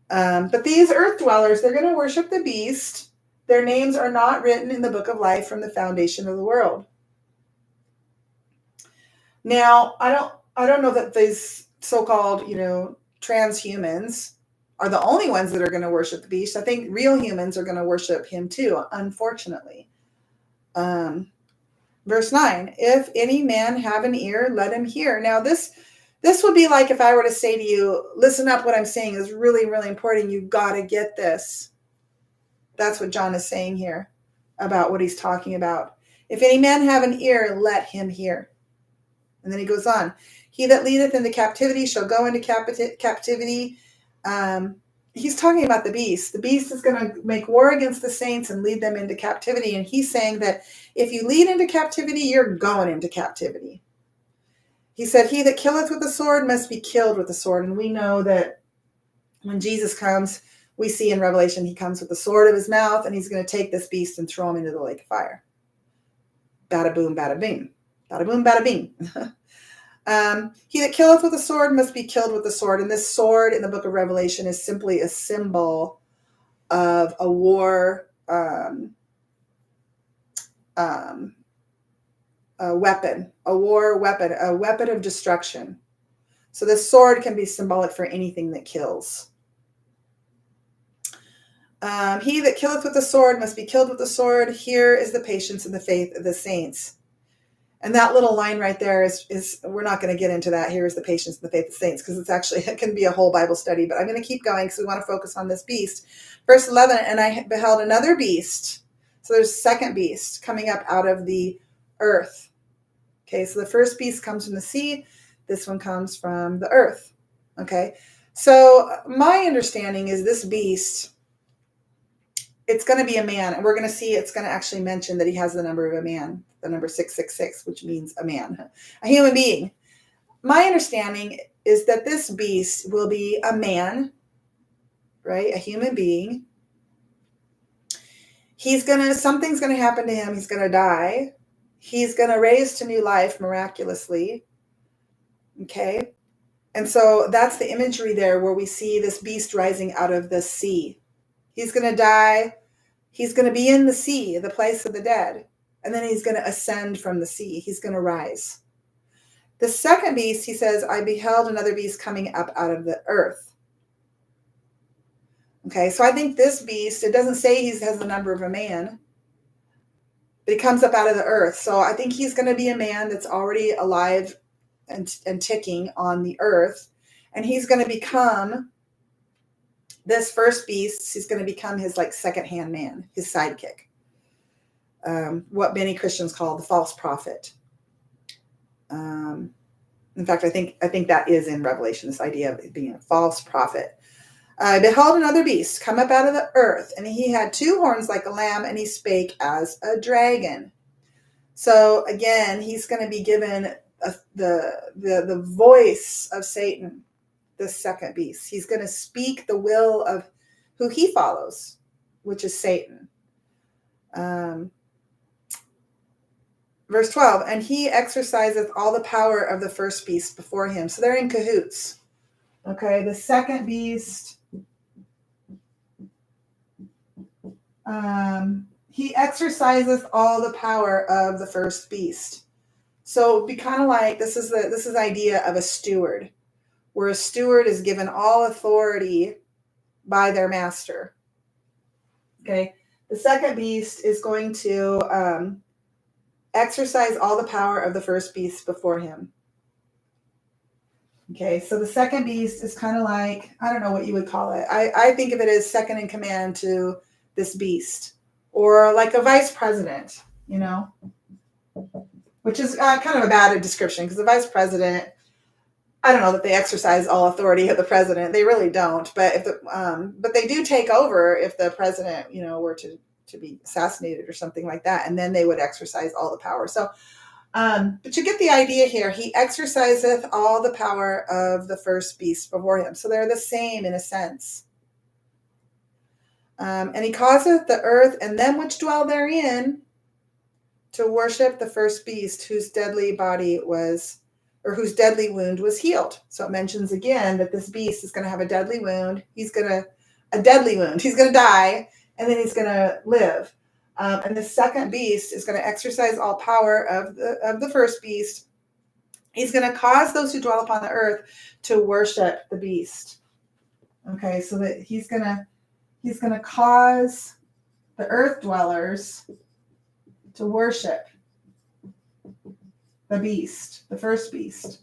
But these earth dwellers, they're going to worship the beast. Their names are not written in the book of life from the foundation of the world. Now, I don't know that these so-called, transhumans are the only ones that are going to worship the beast. I think real humans are going to worship him too, unfortunately. Verse 9, if any man have an ear, let him hear. Now this would be like if I were to say to you, listen up, what I'm saying is really, really important. You got to get this. That's what John is saying here about what he's talking about. If any man have an ear, let him hear. And then he goes on. He that leadeth into captivity shall go into captivity. He's talking about the beast. The beast is going to make war against the saints and lead them into captivity. And he's saying that if you lead into captivity, you're going into captivity. He said, he that killeth with the sword must be killed with the sword. And we know that when Jesus comes, we see in Revelation, he comes with the sword of his mouth, and he's going to take this beast and throw him into the lake of fire. Bada boom, bada bing. Bada boom, bada bing. He that killeth with a sword must be killed with the sword. And this sword in the book of Revelation is simply a symbol of a war, a weapon, a war weapon, a weapon of destruction. So this sword can be symbolic for anything that kills. He that killeth with the sword must be killed with the sword. Here is the patience and the faith of the saints. And that little line right there is we're not going to get into that. Here is the patience and the faith of the saints, because it can be a whole Bible study, but I'm going to keep going because we want to focus on this beast. Verse 11, and I beheld another beast. So there's a second beast coming up out of the earth. Okay, so the first beast comes from the sea. This one comes from the earth. Okay, so my understanding is this beast, it's going to be a man, and we're going to see it's going to actually mention that he has the number of a man, the number 666, which means a man, a human being. My understanding is that this beast will be a man, right? A human being. Something's going to happen to him. He's going to die. He's going to raise to new life miraculously. Okay. And so that's the imagery there where we see this beast rising out of the sea. He's going to die. He's going to be in the sea, the place of the dead. And then he's going to ascend from the sea. He's going to rise. The second beast, he says, I beheld another beast coming up out of the earth. Okay, so I think this beast, it doesn't say he has the number of a man, but he comes up out of the earth. So I think he's going to be a man that's already alive and ticking on the earth. And he's going to become this first beast. He's going to become his second-hand man, his sidekick. What many Christians call the false prophet. In fact, I think that is in Revelation, this idea of it being a false prophet. I beheld another beast come up out of the earth, and he had two horns like a lamb, and he spake as a dragon. So again, he's going to be given the voice of Satan, the second beast. He's going to speak the will of who he follows, which is Satan. Verse 12, and he exerciseth all the power of the first beast before him. So they're in cahoots. Okay, the second beast, he exerciseth all the power of the first beast. So it'd be kind of like, this is the idea of a steward, where a steward is given all authority by their master. Okay, the second beast is going to exercise all the power of the first beast before him. Okay, so the second beast is kind of like, I don't know what you would call it. I think of it as second in command to this beast, or like a vice president, which is kind of a bad description, because the vice president, I don't know that they exercise all authority of the president. They really don't, but but they do take over if the president, were to be assassinated or something like that, and then they would exercise all the power. So, but you get the idea here. He exerciseth all the power of the first beast before him. So they're the same in a sense. And he causeth the earth and them which dwell therein to worship the first beast, whose deadly wound was healed. So it mentions again that this beast is going to have a deadly wound. He's going to die, and then he's going to live. And the second beast is going to exercise all power of the first beast. He's going to cause those who dwell upon the earth to worship the beast. Okay, so that he's gonna cause the earth dwellers to worship the beast, the first beast.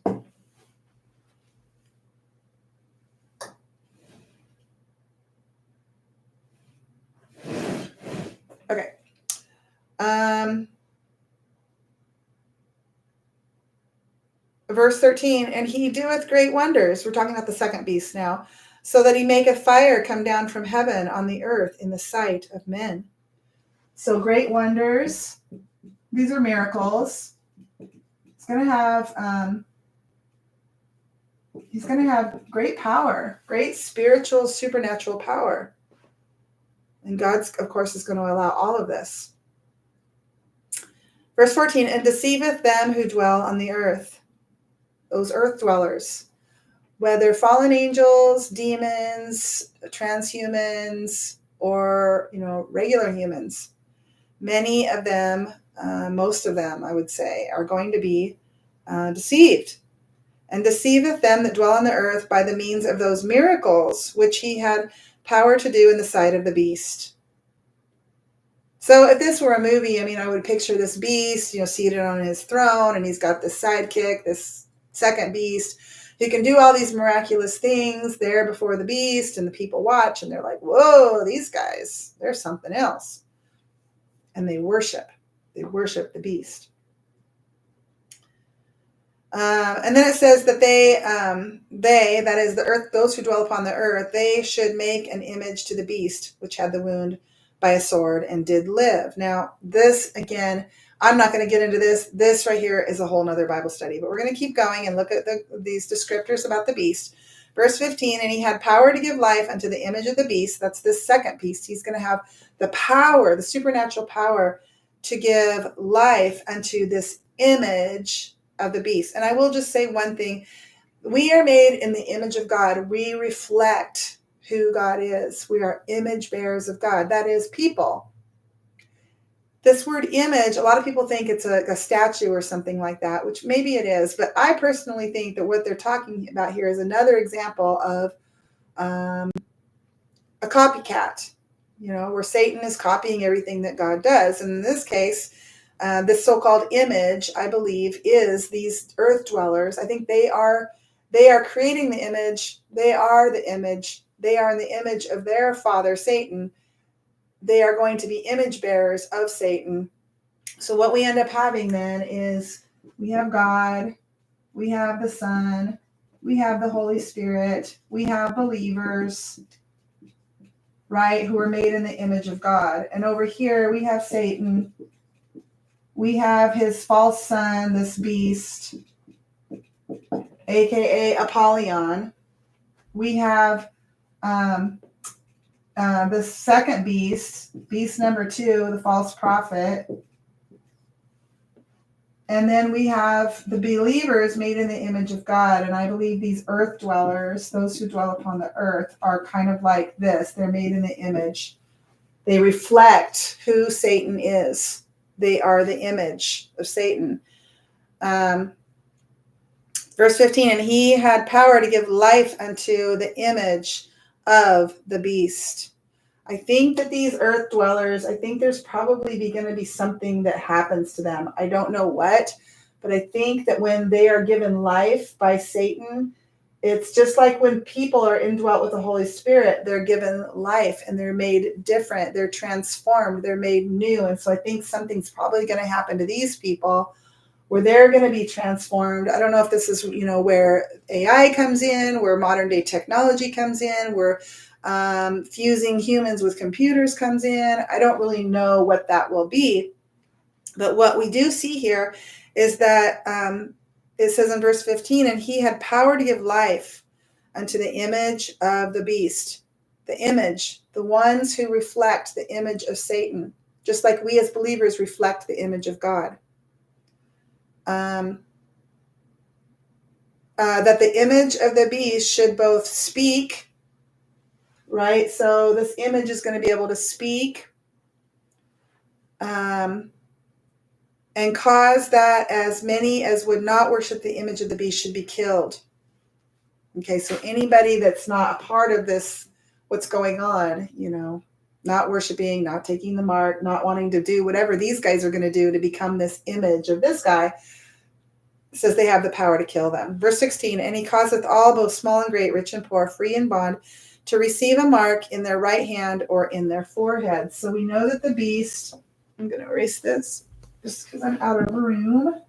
Okay. Verse 13, and he doeth great wonders. We're talking about the second beast now. So that he maketh fire come down from heaven on the earth in the sight of men. So great wonders. These are miracles. It's going to have, he's going to have great power, great spiritual, supernatural power. And God, of course, is going to allow all of this. Verse 14, and deceiveth them who dwell on the earth, those earth dwellers, whether fallen angels, demons, transhumans, or, regular humans. Many of them, most of them, I would say, are going to be deceived. And deceiveth them that dwell on the earth by the means of those miracles which he had power to do in the sight of the beast. So if this were a movie, I would picture this beast, seated on his throne, and he's got this sidekick, this second beast, who can do all these miraculous things there before the beast, and the people watch, and they're like, whoa, these guys, they're something else. And they worship the beast. And then it says that they, that is the earth, those who dwell upon the earth, they should make an image to the beast, which had the wound by a sword and did live. Now, this, again, I'm not going to get into this. This right here is a whole nother Bible study, but we're going to keep going and look at these descriptors about the beast. Verse 15, and he had power to give life unto the image of the beast. That's this second beast. He's going to have the power, the supernatural power to give life unto this image of the beast. And I will just say one thing. We are made in the image of God. We reflect who God is. We are image bearers of God. That is people. This word image, a lot of people think it's a statue or something like that, which maybe it is. But I personally think that what they're talking about here is another example of a copycat, where Satan is copying everything that God does. And in this case, this so-called image, I believe, is these earth dwellers. I think they are creating the image. They are the image. They are in the image of their father, Satan. They are going to be image bearers of Satan. So what we end up having then is we have God, we have the Son, we have the Holy Spirit, we have believers, right, who are made in the image of God. And over here we have Satan. We have his false son, this beast, aka Apollyon. We have the second beast number 2, the false prophet. And then we have the believers made in the image of God. And I believe these earth dwellers, those who dwell upon the earth, are kind of like this. They're made in the image. They reflect who Satan is. They are the image of Satan. Verse 15, and he had power to give life unto the image of the beast. I think that these earth dwellers, I think there's probably going to be something that happens to them. I don't know what, but I think that when they are given life by Satan, it's just like when people are indwelt with the Holy Spirit, they're given life and they're made different. They're transformed. They're made new. And so I think something's probably going to happen to these people where they're going to be transformed. I don't know if this is, where AI comes in, where modern day technology comes in, where fusing humans with computers comes in. I don't really know what that will be. But what we do see here is that it says in verse 15, and he had power to give life unto the image of the beast. The image, the ones who reflect the image of Satan, just like we as believers reflect the image of God. That the image of the beast should both speak, right? So this image is going to be able to speak and cause that as many as would not worship the image of the beast should be killed. Okay, so anybody that's not a part of this, what's going on, not worshiping, not taking the mark, not wanting to do whatever these guys are going to do to become this image of this guy, says they have the power to kill them. Verse 16, and he causeth all, both small and great, rich and poor, free and bond, to receive a mark in their right hand or in their forehead. So we know that the beast, I'm going to erase this just because I'm out of room.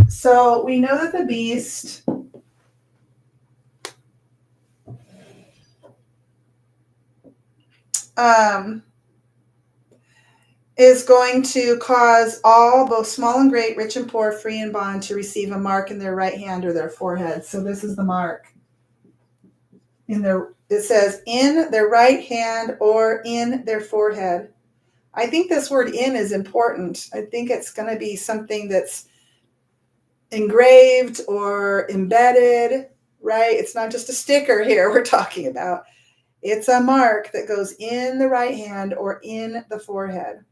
So we know that the beast is going to cause all, both small and great, rich and poor, free and bond, to receive a mark in their right hand or their forehead. So this is the mark. It says in their right hand or in their forehead. I think this word in is important. I think it's going to be something that's engraved or embedded, right? It's not just a sticker here we're talking about. It's a mark that goes in the right hand or in the forehead.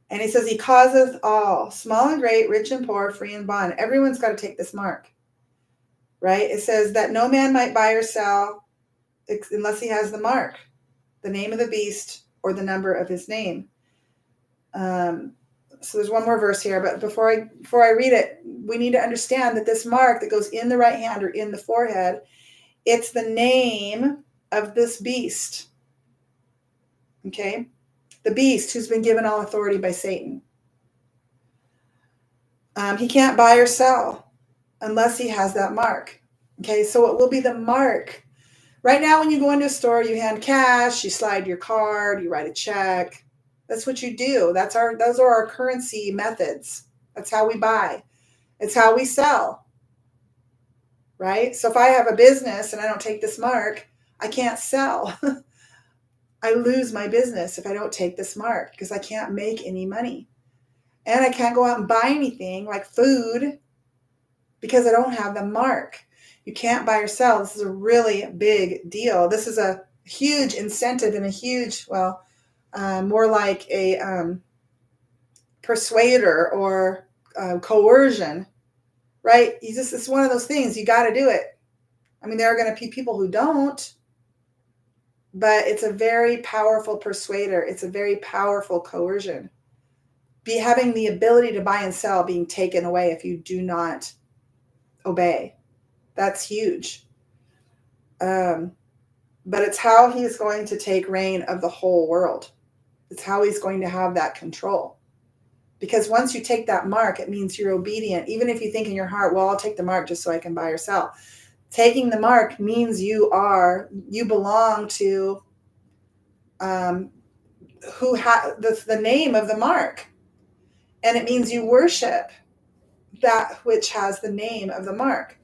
And he says, he causeth all, small and great, rich and poor, free and bond. Everyone's got to take this mark, right? It says that no man might buy or sell unless he has the mark, the name of the beast, or the number of his name. So there's one more verse here, but before I read it, we need to understand that this mark that goes in the right hand or in the forehead, it's the name of this beast. Okay? The beast who's been given all authority by Satan. He can't buy or sell unless he has that mark. Okay, so it will be the mark. Right now, when you go into a store, you hand cash, you slide your card, you write a check. That's what you do. Those are our currency methods. That's how we buy. It's how we sell. Right? So if I have a business and I don't take this mark, I can't sell. I lose my business if I don't take this mark because I can't make any money. And I can't go out and buy anything like food because I don't have the mark. You can't buy or sell. This is a really big deal. This is a huge incentive and a huge, more like a persuader or coercion, right? It's one of those things. You got to do it. I mean, there are going to be people who don't, but it's a very powerful persuader. It's a very powerful coercion. Having the ability to buy and sell being taken away if you do not obey. That's huge. But it's how he's going to take reign of the whole world. It's how he's going to have that control. Because once you take that mark, it means you're obedient. Even if you think in your heart, well, I'll take the mark just so I can buy or sell. Taking the mark means you belong to who has the name of the mark. And it means you worship that which has the name of the mark.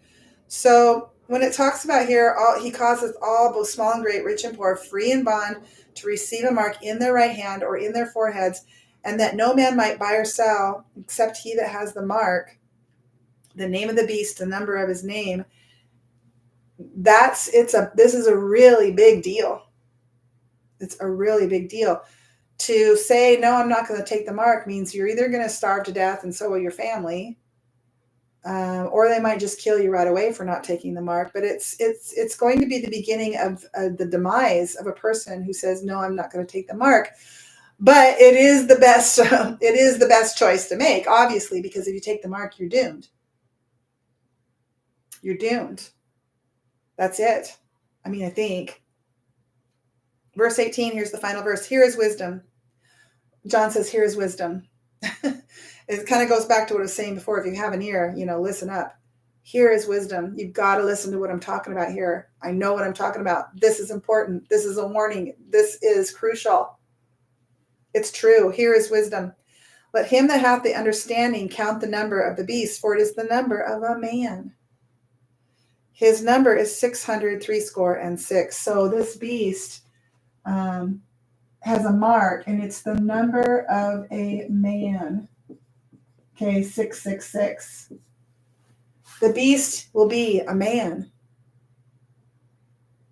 So when it talks about here, he causeth all, both small and great, rich and poor, free and bond, to receive a mark in their right hand or in their foreheads, and that no man might buy or sell except he that has the mark, the name of the beast, the number of his name. This is a really big deal. It's a really big deal. To say, no, I'm not going to take the mark means you're either going to starve to death and so will your family, or they might just kill you right away for not taking the mark. But it's going to be the beginning of the demise of a person who says, no, I'm not going to take the mark. But it is the best. It is the best choice to make, obviously, because if you take the mark, you're doomed. You're doomed. That's it. I mean, I think. Verse 18, here's the final verse. Here is wisdom. John says, here is wisdom. It kind of goes back to what I was saying before. If you have an ear, listen up. Here is wisdom. You've got to listen to what I'm talking about here. I know what I'm talking about. This is important. This is a warning. This is crucial. It's true. Here is wisdom. Let him that hath the understanding count the number of the beast, for it is the number of a man. His number is 666. So this beast has a mark, and it's the number of a man. Okay, 666. The beast will be a man.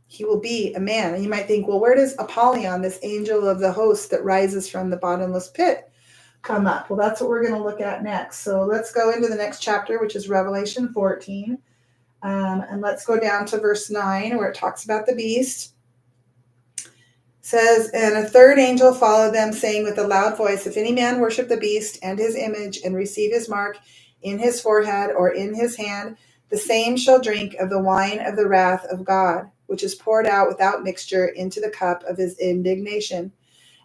He will be a man. And you might think, well, where does Apollyon, this angel of the host that rises from the bottomless pit, come up. Well, that's what we're going to look at next. So let's go into the next chapter, which is Revelation 14. And let's go down to verse 9, where it talks about the beast. It says, and a third angel followed them, saying with a loud voice, if any man worship the beast and his image and receive his mark in his forehead or in his hand, the same shall drink of the wine of the wrath of God, which is poured out without mixture into the cup of his indignation.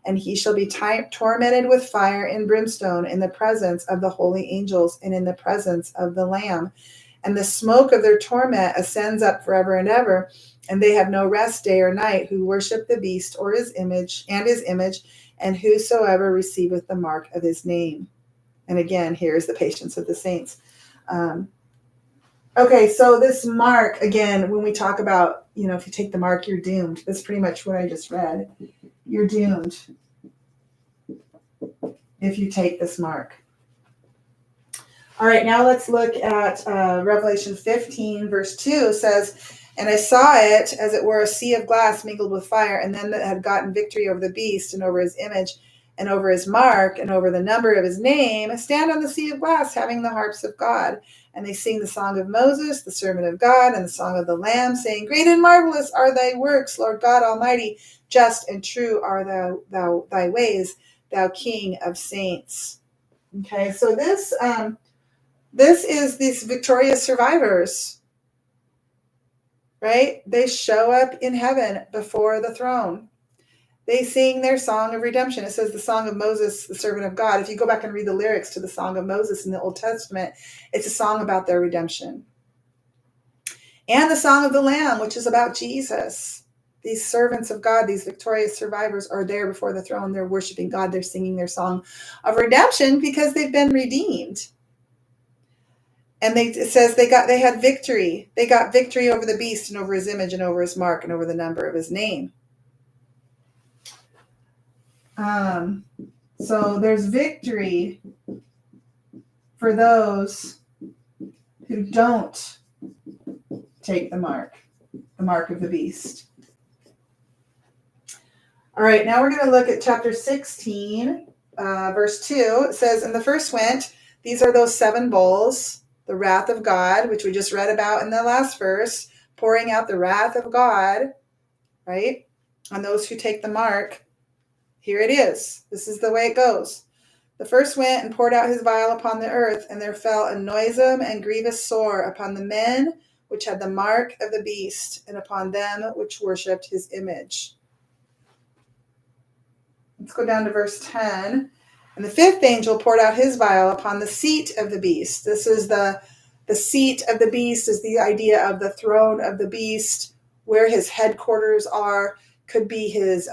And he shall be tormented with fire and brimstone in the presence of the holy angels and in the presence of the Lamb. And the smoke of their torment ascends up forever and ever. And they have no rest day or night who worship the beast or his image, and whosoever receiveth the mark of his name. And again, here's the patience of the saints. Okay, so this mark, again, when we talk about, if you take the mark, you're doomed. That's pretty much what I just read. You're doomed if you take this mark. All right, now let's look at Revelation 15, verse 2. It says, and I saw it as it were a sea of glass mingled with fire, and them that had gotten victory over the beast and over his image and over his mark and over the number of his name stand on the sea of glass, having the harps of God. And they sing the song of Moses, the servant of God, and the song of the Lamb, saying, great and marvelous are thy works, Lord God Almighty. Just and true are thy ways, thou King of saints. Okay, so this is these victorious survivors, right? They show up in heaven before the throne. They sing their song of redemption. It says the song of Moses, the servant of God. If you go back and read the lyrics to the song of Moses in the Old Testament, it's a song about their redemption. And the song of the Lamb, which is about Jesus. These servants of God, these victorious survivors are there before the throne. They're worshiping God. They're singing their song of redemption because they've been redeemed. And it says they had victory. They got victory over the beast and over his image and over his mark and over the number of his name. So there's victory for those who don't take the mark of the beast. All right, now we're going to look at chapter 16, verse 2. It says, and the first went, these are those 7 bowls, the wrath of God, which we just read about in the last verse, pouring out the wrath of God, right, on those who take the mark. Here it is. This is the way it goes. The first went and poured out his vial upon the earth, and there fell a noisome and grievous sore upon the men which had the mark of the beast, and upon them which worshipped his image. Let's go down to verse 10. And the 5th angel poured out his vial upon the seat of the beast. This is the seat of the beast, is the idea of the throne of the beast, where his headquarters are. Could be his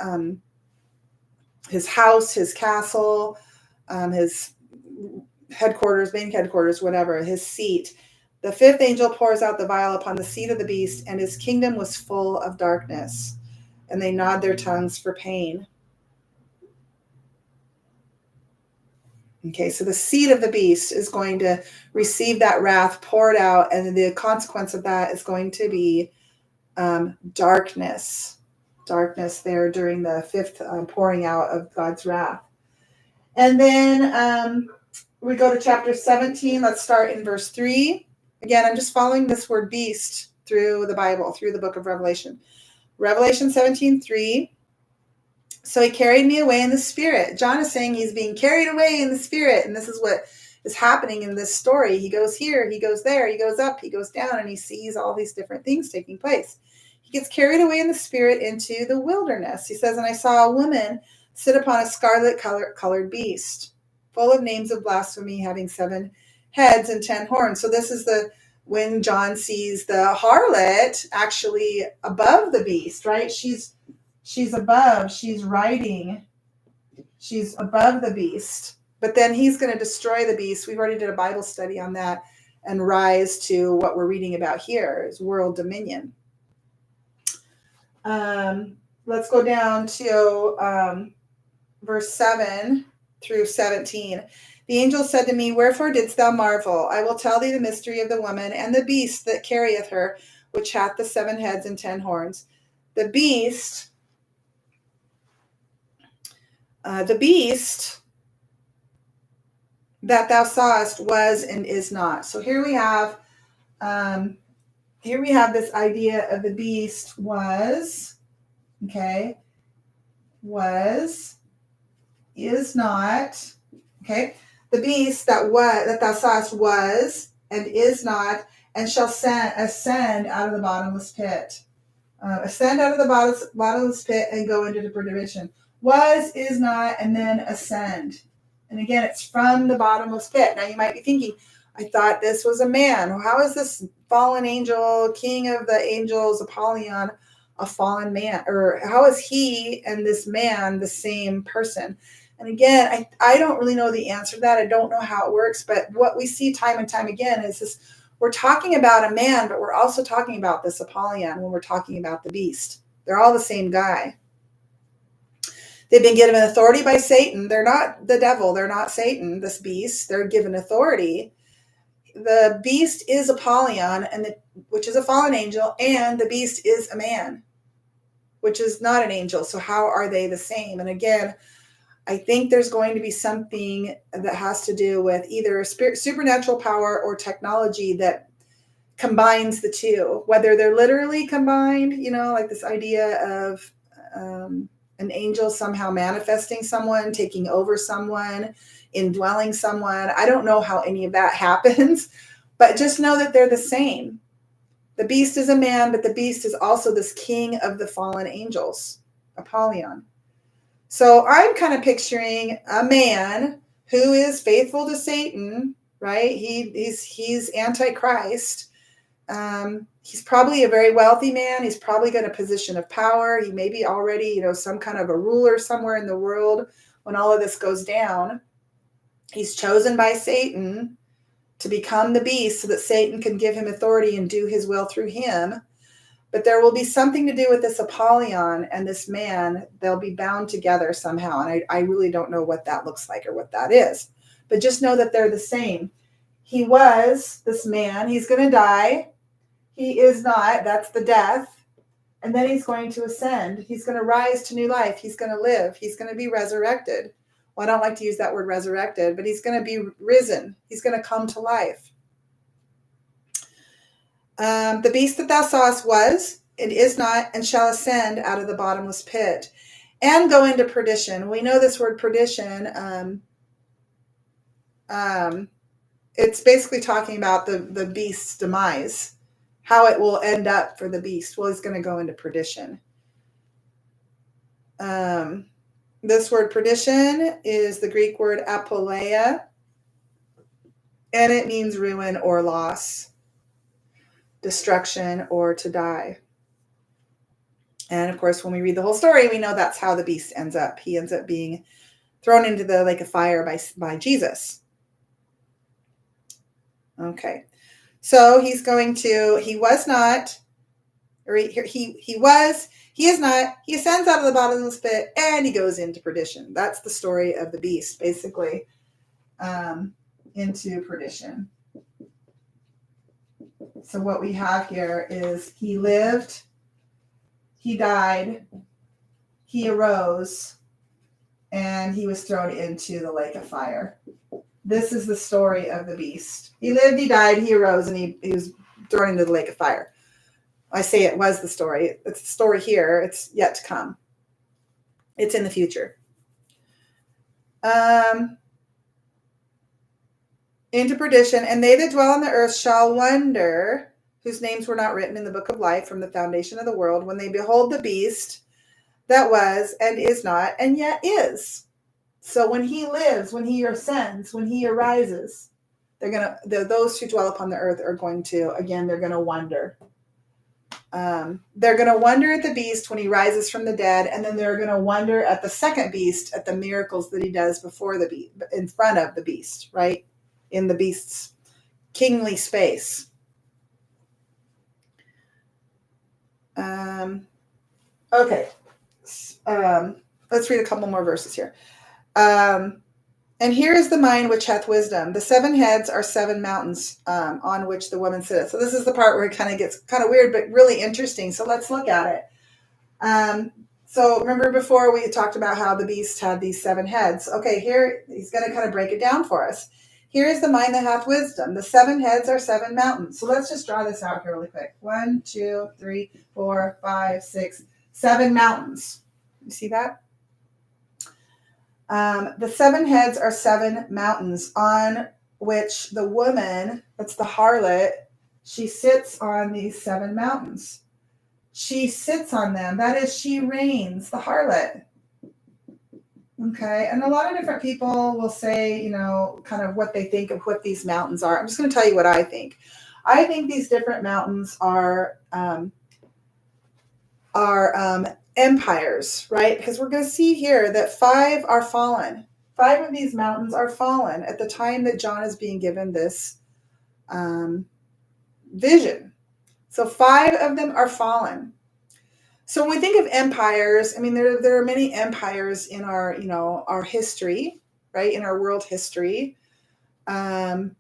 house, his castle, his headquarters, main headquarters, whatever, his seat. The 5th angel pours out the vial upon the seat of the beast, and his kingdom was full of darkness, and they gnawed their tongues for pain. Okay, so the seed of the beast is going to receive that wrath poured out, and the consequence of that is going to be darkness. Darkness there during the 5th pouring out of God's wrath. And then we go to chapter 17. Let's start in verse 3. Again, I'm just following this word beast through the Bible, through the book of Revelation. Revelation 17:3. So he carried me away in the spirit. John is saying he's being carried away in the spirit. And this is what is happening in this story. He goes here, he goes there, he goes up, he goes down, and he sees all these different things taking place. He gets carried away in the spirit into the wilderness. He says, and I saw a woman sit upon a scarlet colored beast, full of names of blasphemy, having 7 heads and 10 horns. So this is when John sees the harlot actually above the beast, right? She's above, she's riding, she's above the beast. But then he's going to destroy the beast. We've already did a Bible study on that and rise to what we're reading about here is world dominion. Let's go down to verse 7 through 17. The angel said to me, wherefore didst thou marvel? I will tell thee the mystery of the woman and the beast that carrieth her, which hath the 7 heads and 10 horns. The beast that thou sawest was and is not. So here we have this idea of the beast was, okay, was, is not, okay. The beast that thou sawest was and is not, and shall ascend out of the bottomless pit. Ascend out of the bottomless pit and go into the perdition. Was, is not, and then ascend. And again, it's from the bottomless pit. Now you might be thinking, I thought this was a man. Well, how is this fallen angel, king of the angels, Apollyon, a fallen man? Or how is he and this man the same person? And again, I don't really know the answer to that. I don't know how it works. But what we see time and time again is this. We're talking about a man, but we're also talking about this Apollyon when we're talking about the beast. They're all the same guy. They've been given authority by Satan. They're not the devil. They're not Satan, this beast. They're given authority. The beast is Apollyon, which is a fallen angel, and the beast is a man, which is not an angel. So how are they the same? And again, I think there's going to be something that has to do with either supernatural power or technology that combines the two, whether they're literally combined, like this idea of an angel somehow manifesting someone, taking over someone, indwelling someone. I don't know how any of that happens, but just know that they're the same. The beast is a man, but the beast is also this king of the fallen angels, Apollyon. So I'm kind of picturing a man who is faithful to Satan, right? He's Antichrist. He's probably a very wealthy man. He's probably got a position of power. He may be already, some kind of a ruler somewhere in the world when all of this goes down. He's chosen by Satan to become the beast so that Satan can give him authority and do his will through him. But there will be something to do with this Apollyon and this man. They'll be bound together somehow. And I really don't know what that looks like or what that is. But just know that they're the same. He was this man. He's going to die. He is not. That's the death. And then he's going to ascend. He's going to rise to new life. He's going to live. He's going to be resurrected. Well, I don't like to use that word resurrected, but he's going to be risen. He's going to come to life. The beast that thou sawest was, and is not, and shall ascend out of the bottomless pit and go into perdition. We know this word perdition. It's basically talking about the beast's demise, how it will end up for the beast. Well, he's going to go into perdition. This word perdition is the Greek word apoleia, and it means ruin or loss, destruction, or to die. And of course, when we read the whole story, we know that's how the beast ends up. He ends up being thrown into the lake of fire by Jesus. Okay. So he's going to, he was not, or he was, he is not, he ascends out of the bottomless pit and he goes into perdition. That's the story of the beast, basically, into perdition. So what we have here is he lived, he died, he arose, and he was thrown into the lake of fire. This is the story of the beast. He lived, he died, he arose, and he was thrown into the lake of fire. I say it was the story. It's the story here. It's yet to come. It's in the future. Into perdition, and they that dwell on the earth shall wonder, whose names were not written in the book of life from the foundation of the world, when they behold the beast that was and is not and yet is. So when he lives, when he ascends, when he arises, those who dwell upon the earth are going to, again, they're going to wonder. They're going to wonder at the beast when he rises from the dead, and then they're going to wonder at the second beast, at the miracles that he does before the beast, in front of the beast, right? In the beast's kingly space. Okay. Let's read a couple more verses here. And here is the mind which hath wisdom. The 7 heads are 7 mountains on which the woman sitteth. So this is the part where it kind of gets kind of weird, but really interesting. So let's look at it. So remember before we talked about how the beast had these 7 heads. Okay, here he's going to kind of break it down for us. Here is the mind that hath wisdom. The 7 heads are 7 mountains. So let's just draw this out here really quick. 1, 2, 3, 4, 5, 6, 7 mountains. You see that? The 7 heads are 7 mountains on which the woman, that's the harlot, she sits on these 7 mountains. She sits on them. That is, she reigns, the harlot. Okay, and a lot of different people will say, you know, kind of what they think of what these mountains are. I'm just going to tell you what I think. I think these different mountains are empires, right? Because we're going to see here that 5 are fallen. 5 of these mountains are fallen at the time that John is being given this vision. So 5 of them are fallen. So when we think of empires, I mean, there are many empires in our, you know, our history, right? In our world history. At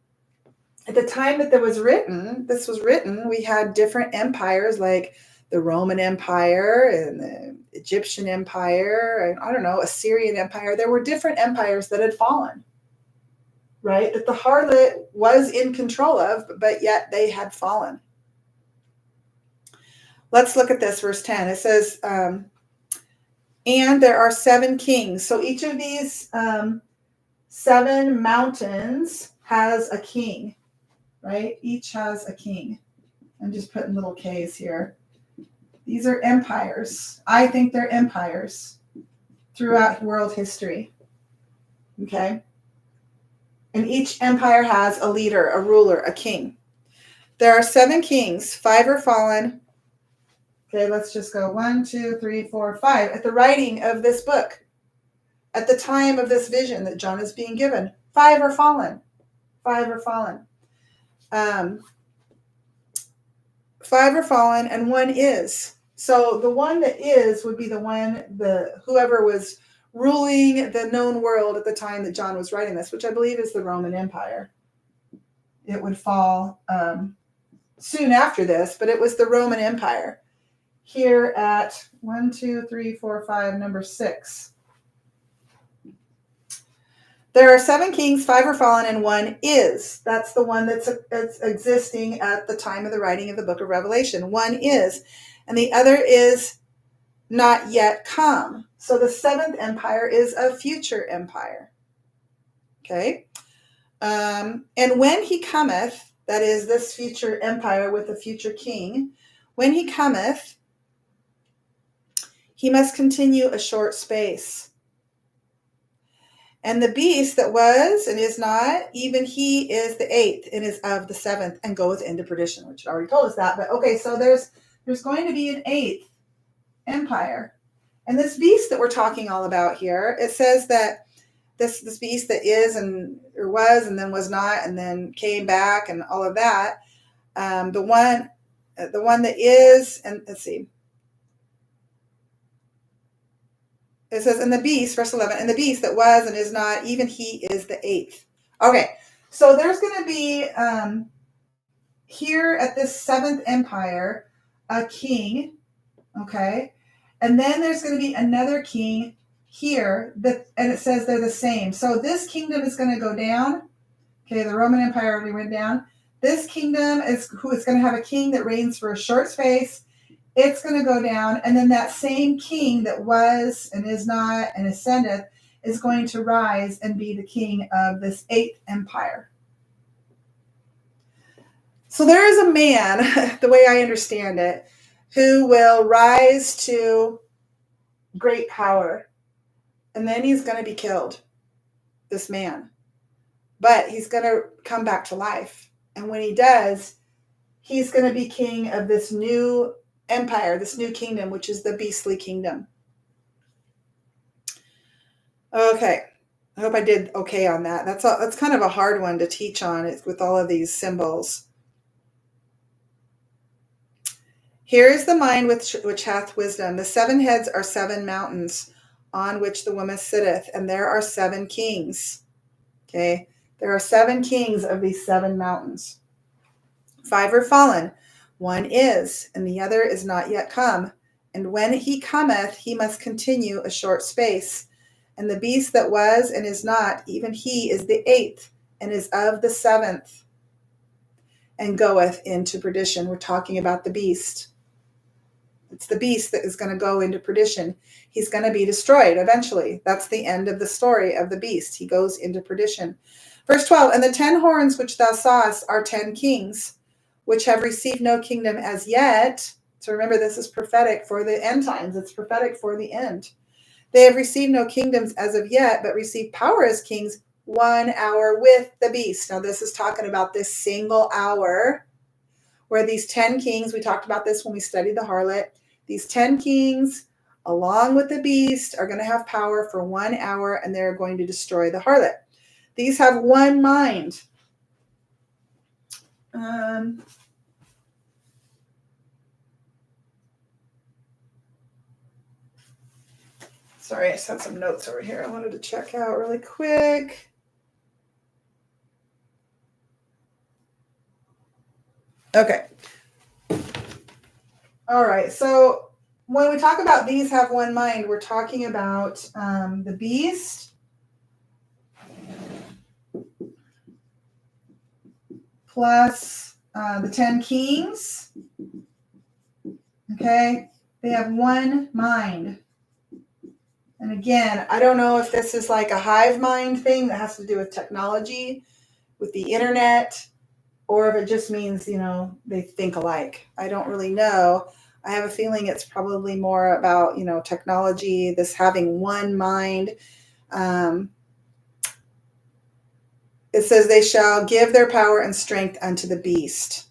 the time that this was written, we had different empires like the Roman Empire and the Egyptian Empire, and I don't know, Assyrian Empire. There were different empires that had fallen, right? That the harlot was in control of, but yet they had fallen. Let's look at this, verse 10. It says, and there are 7 kings. So each of these 7 mountains has a king, right? Each has a king. I'm just putting little K's here. These are empires. I think they're empires throughout world history. Okay? And each empire has a leader, a ruler, a king. There are 7 kings. 5 are fallen. Okay, let's just go 1, 2, 3, 4, 5. At the writing of this book, at the time of this vision that John is being given, 5 are fallen. 5 are fallen. 5 are fallen, and 1 is. So the one that is would be the one, whoever was ruling the known world at the time that John was writing this, which I believe is the Roman Empire. It would fall soon after this, but it was the Roman Empire. Here at 1, 2, 3, 4, 5, number 6. There are 7 kings, 5 are fallen, and 1 is. That's the one that's existing at the time of the writing of the book of Revelation. 1 is, and the other is not yet come. So the 7th empire is a future empire. Okay? And when he cometh, that is this future empire with the future king, when he cometh, he must continue a short space. And the beast that was and is not, even he is the 8th and is of the 7th and goeth into perdition, which already told us that. But okay, so there's going to be an 8th empire. And this beast that we're talking all about here, it says that this beast that is and or was and then was not and then came back and all of that, the one that is, and let's see. It says, and the beast, verse 11, and the beast that was and is not, even he is the 8th. Okay, so there's going to be, here at this 7th empire, a king, okay? And then there's going to be another king here, and it says they're the same. So this kingdom is going to go down. Okay, the Roman Empire already went down. This kingdom is going to have a king that reigns for a short space. It's going to go down, and then that same king that was and is not and ascendeth is going to rise and be the king of this 8th empire. So there is a man, the way I understand it, who will rise to great power, and then he's going to be killed, this man. But he's going to come back to life, and when he does, he's going to be king of this new empire, this new kingdom, which is the beastly kingdom. Okay, I hope I did okay on that. That's kind of a hard one to teach on, it's with all of these symbols. Here is the mind which hath wisdom. The 7 heads are 7 mountains on which the woman sitteth, and there are 7 kings. Okay, there are 7 kings of these 7 mountains. 5 are fallen. 1 is, and the other is not yet come. And when he cometh, he must continue a short space. And the beast that was and is not, even he is the 8th, and is of the seventh, and goeth into perdition. We're talking about the beast. It's the beast that is going to go into perdition. He's going to be destroyed eventually. That's the end of the story of the beast. He goes into perdition. Verse 12, and the 10 horns which thou sawest are 10 kings, which have received no kingdom as yet. So remember, this is prophetic for the end times. It's prophetic for the end. They have received no kingdoms as of yet, but receive power as kings 1 hour with the beast. Now, this is talking about this single hour where these 10 kings, we talked about this when we studied the harlot, these 10 kings, along with the beast, are going to have power for 1 hour, and they're going to destroy the harlot. These have one mind. Sorry, I just had some notes over here I wanted to check out really quick. Okay. All right. So when we talk about these have one mind, we're talking about the beast plus the 10 kings. Okay. They have one mind. And again, I don't know if this is like a hive mind thing that has to do with technology, with the internet, or if it just means, they think alike. I don't really know. I have a feeling it's probably more about, technology, this having one mind. It says they shall give their power and strength unto the beast.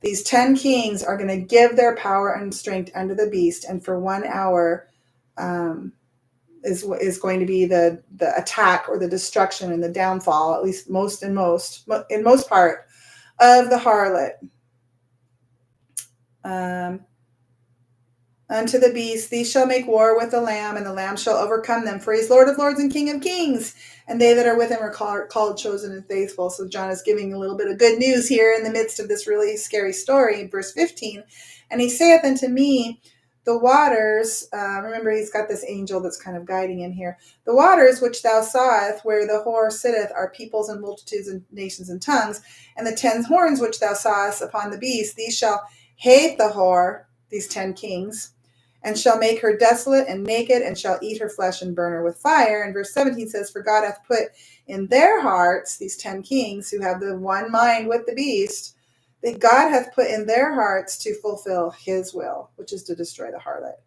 These 10 kings are going to give their power and strength unto the beast. And for 1 hour, is going to be the attack or the destruction and the downfall, at least in most part of the harlot. Unto the beast, these shall make war with the Lamb, and the Lamb shall overcome them, for he is Lord of lords and King of kings, and they that are with him are called, chosen, and faithful. So John is giving a little bit of good news here in the midst of this really scary story. Verse 15, and he saith unto me, the waters, remember he's got this angel that's kind of guiding him here. The waters which thou sawest, where the whore sitteth, are peoples and multitudes and nations and tongues. And the 10 horns which thou sawest upon the beast, these shall hate the whore, these 10 kings, and shall make her desolate and naked, and shall eat her flesh and burn her with fire. And verse 17 says, for God hath put in their hearts, these 10 kings who have the one mind with the beast, that God hath put in their hearts to fulfill his will, which is to destroy the harlot.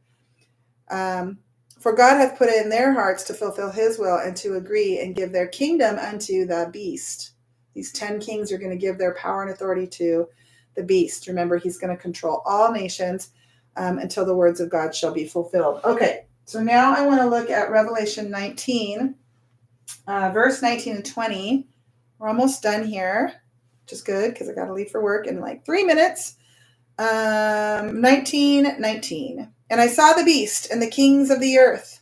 For God hath put it in their hearts to fulfill his will, and to agree and give their kingdom unto the beast. These 10 kings are going to give their power and authority to the beast. Remember, he's going to control all nations until the words of God shall be fulfilled. Okay, so now I want to look at Revelation 19, verse 19 and 20. We're almost done here, which is good because I got to leave for work in like 3 minutes. 19. And I saw the beast and the kings of the earth,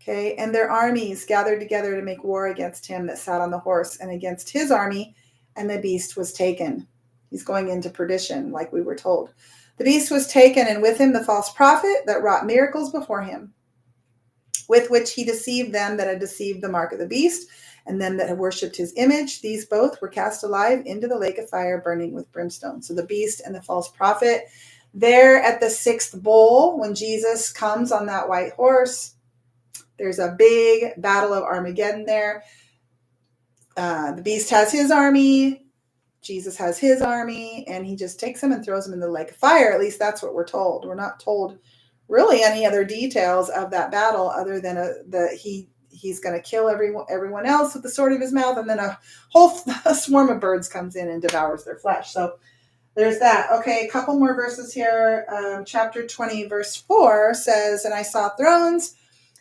okay, and their armies gathered together to make war against him that sat on the horse and against his army, and the beast was taken. He's going into perdition, like we were told. The beast was taken, and with him the false prophet that wrought miracles before him, with which he deceived them that had deceived the mark of the beast, and them that had worshipped his image. These both were cast alive into the lake of fire, burning with brimstone. So the beast and the false prophet, there at the 6th bowl, when Jesus comes on that white horse, there's a big battle of Armageddon there. The beast has his army, Jesus has his army, and he just takes them and throws them in the lake of fire. At least that's what we're told. We're not told really any other details of that battle other than he's going to kill everyone else with the sword of his mouth, and then a whole swarm of birds comes in and devours their flesh. So there's that. Okay, a couple more verses here. Chapter 20, verse 4 says, and I saw thrones,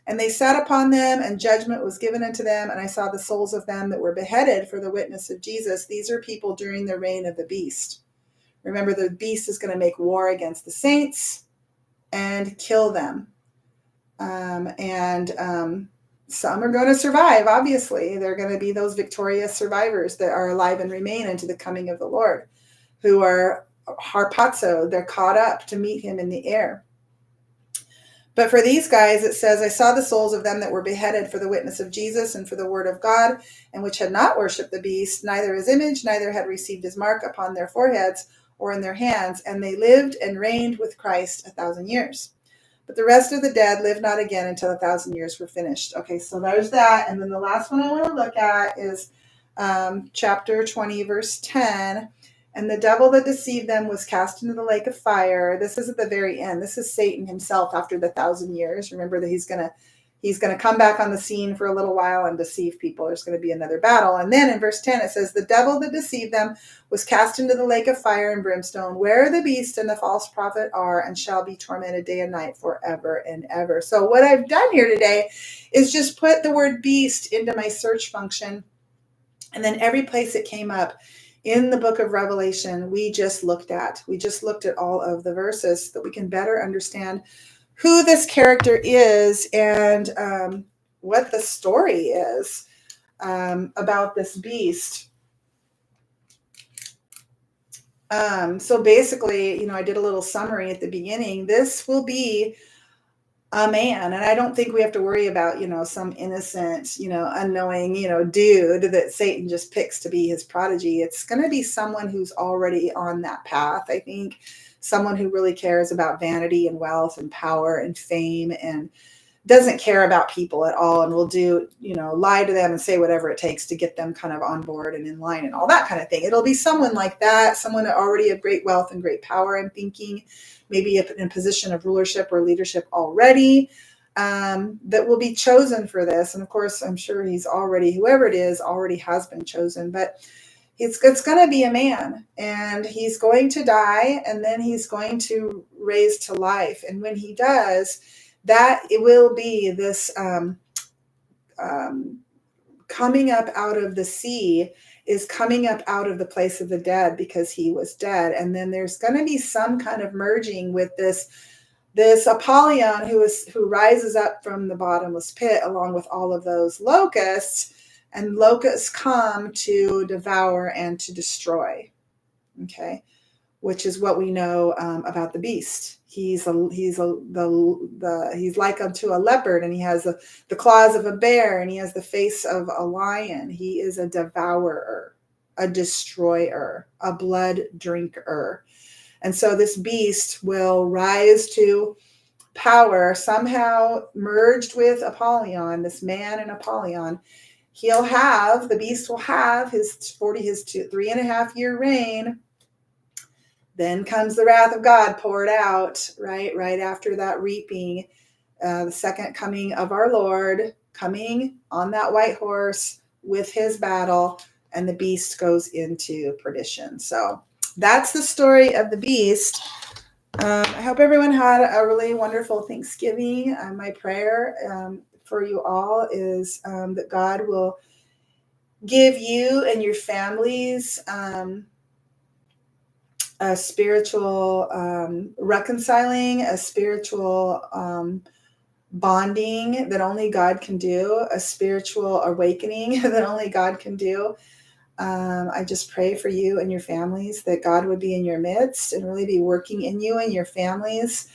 and they sat upon them, and judgment was given unto them, and I saw the souls of them that were beheaded for the witness of Jesus. These are people during the reign of the beast. Remember, the beast is going to make war against the saints and kill them. Some are going to survive, obviously. They're going to be those victorious survivors that are alive and remain unto the coming of the Lord, who are harpazo. They're caught up to meet him in the air. But for these guys, it says, I saw the souls of them that were beheaded for the witness of Jesus and for the word of God, and which had not worshipped the beast, neither his image, neither had received his mark upon their foreheads or in their hands, and they lived and reigned with Christ 1,000 years. But the rest of the dead lived not again until 1,000 years were finished. Okay, so there's that. And then the last one I want to look at is chapter 20, verse 10. And the devil that deceived them was cast into the lake of fire. This is at the very end. This is Satan himself after the 1,000 years. Remember that he's gonna come back on the scene for a little while and deceive people. There's going to be another battle. And then in verse 10 it says, the devil that deceived them was cast into the lake of fire and brimstone, where the beast and the false prophet are, and shall be tormented day and night forever and ever. So what I've done here today is just put the word beast into my search function, and then every place it came up in the book of Revelation, we just looked at all of the verses so that we can better understand who this character is and what the story is about this beast. So basically, I did a little summary at the beginning. This will be a man, and I don't think we have to worry about, some innocent, unknowing, dude that Satan just picks to be his prodigy. It's going to be someone who's already on that path. I think someone who really cares about vanity and wealth and power and fame and doesn't care about people at all, and will do, lie to them and say whatever it takes to get them kind of on board and in line and all that kind of thing. It'll be someone like that, someone already of great wealth and great power, I'm thinking, maybe in a position of rulership or leadership already, that will be chosen for this. And of course, I'm sure whoever it is, already has been chosen, but it's going to be a man, and he's going to die, and then he's going to raise to life. And when he does, that it will be this coming up out of the sea, is coming up out of the place of the dead, because he was dead. And then there's going to be some kind of merging with this Apollyon who rises up from the bottomless pit along with all of those locusts, and locusts come to devour and to destroy. Okay, which is what we know about the beast. He's like unto a leopard, and he has the claws of a bear, and he has the face of a lion. He is a devourer, a destroyer, a blood drinker. And so this beast will rise to power, somehow merged with Apollyon, this man and Apollyon. The beast will have his 3.5 year reign. Then comes the wrath of God poured out, right after that reaping, the second coming of our Lord, coming on that white horse with his battle, and the beast goes into perdition. So that's the story of the beast. I hope everyone had a really wonderful Thanksgiving. My prayer for you all is that God will give you and your families a spiritual reconciling, a spiritual bonding that only God can do, a spiritual awakening that only God can do. I just pray for you and your families that God would be in your midst and really be working in you and your families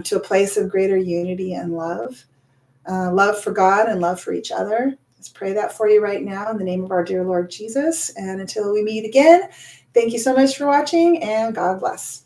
to a place of greater unity and love for God and love for each other. Let's pray that for you right now in the name of our dear Lord Jesus. And until we meet again, thank you so much for watching, and God bless.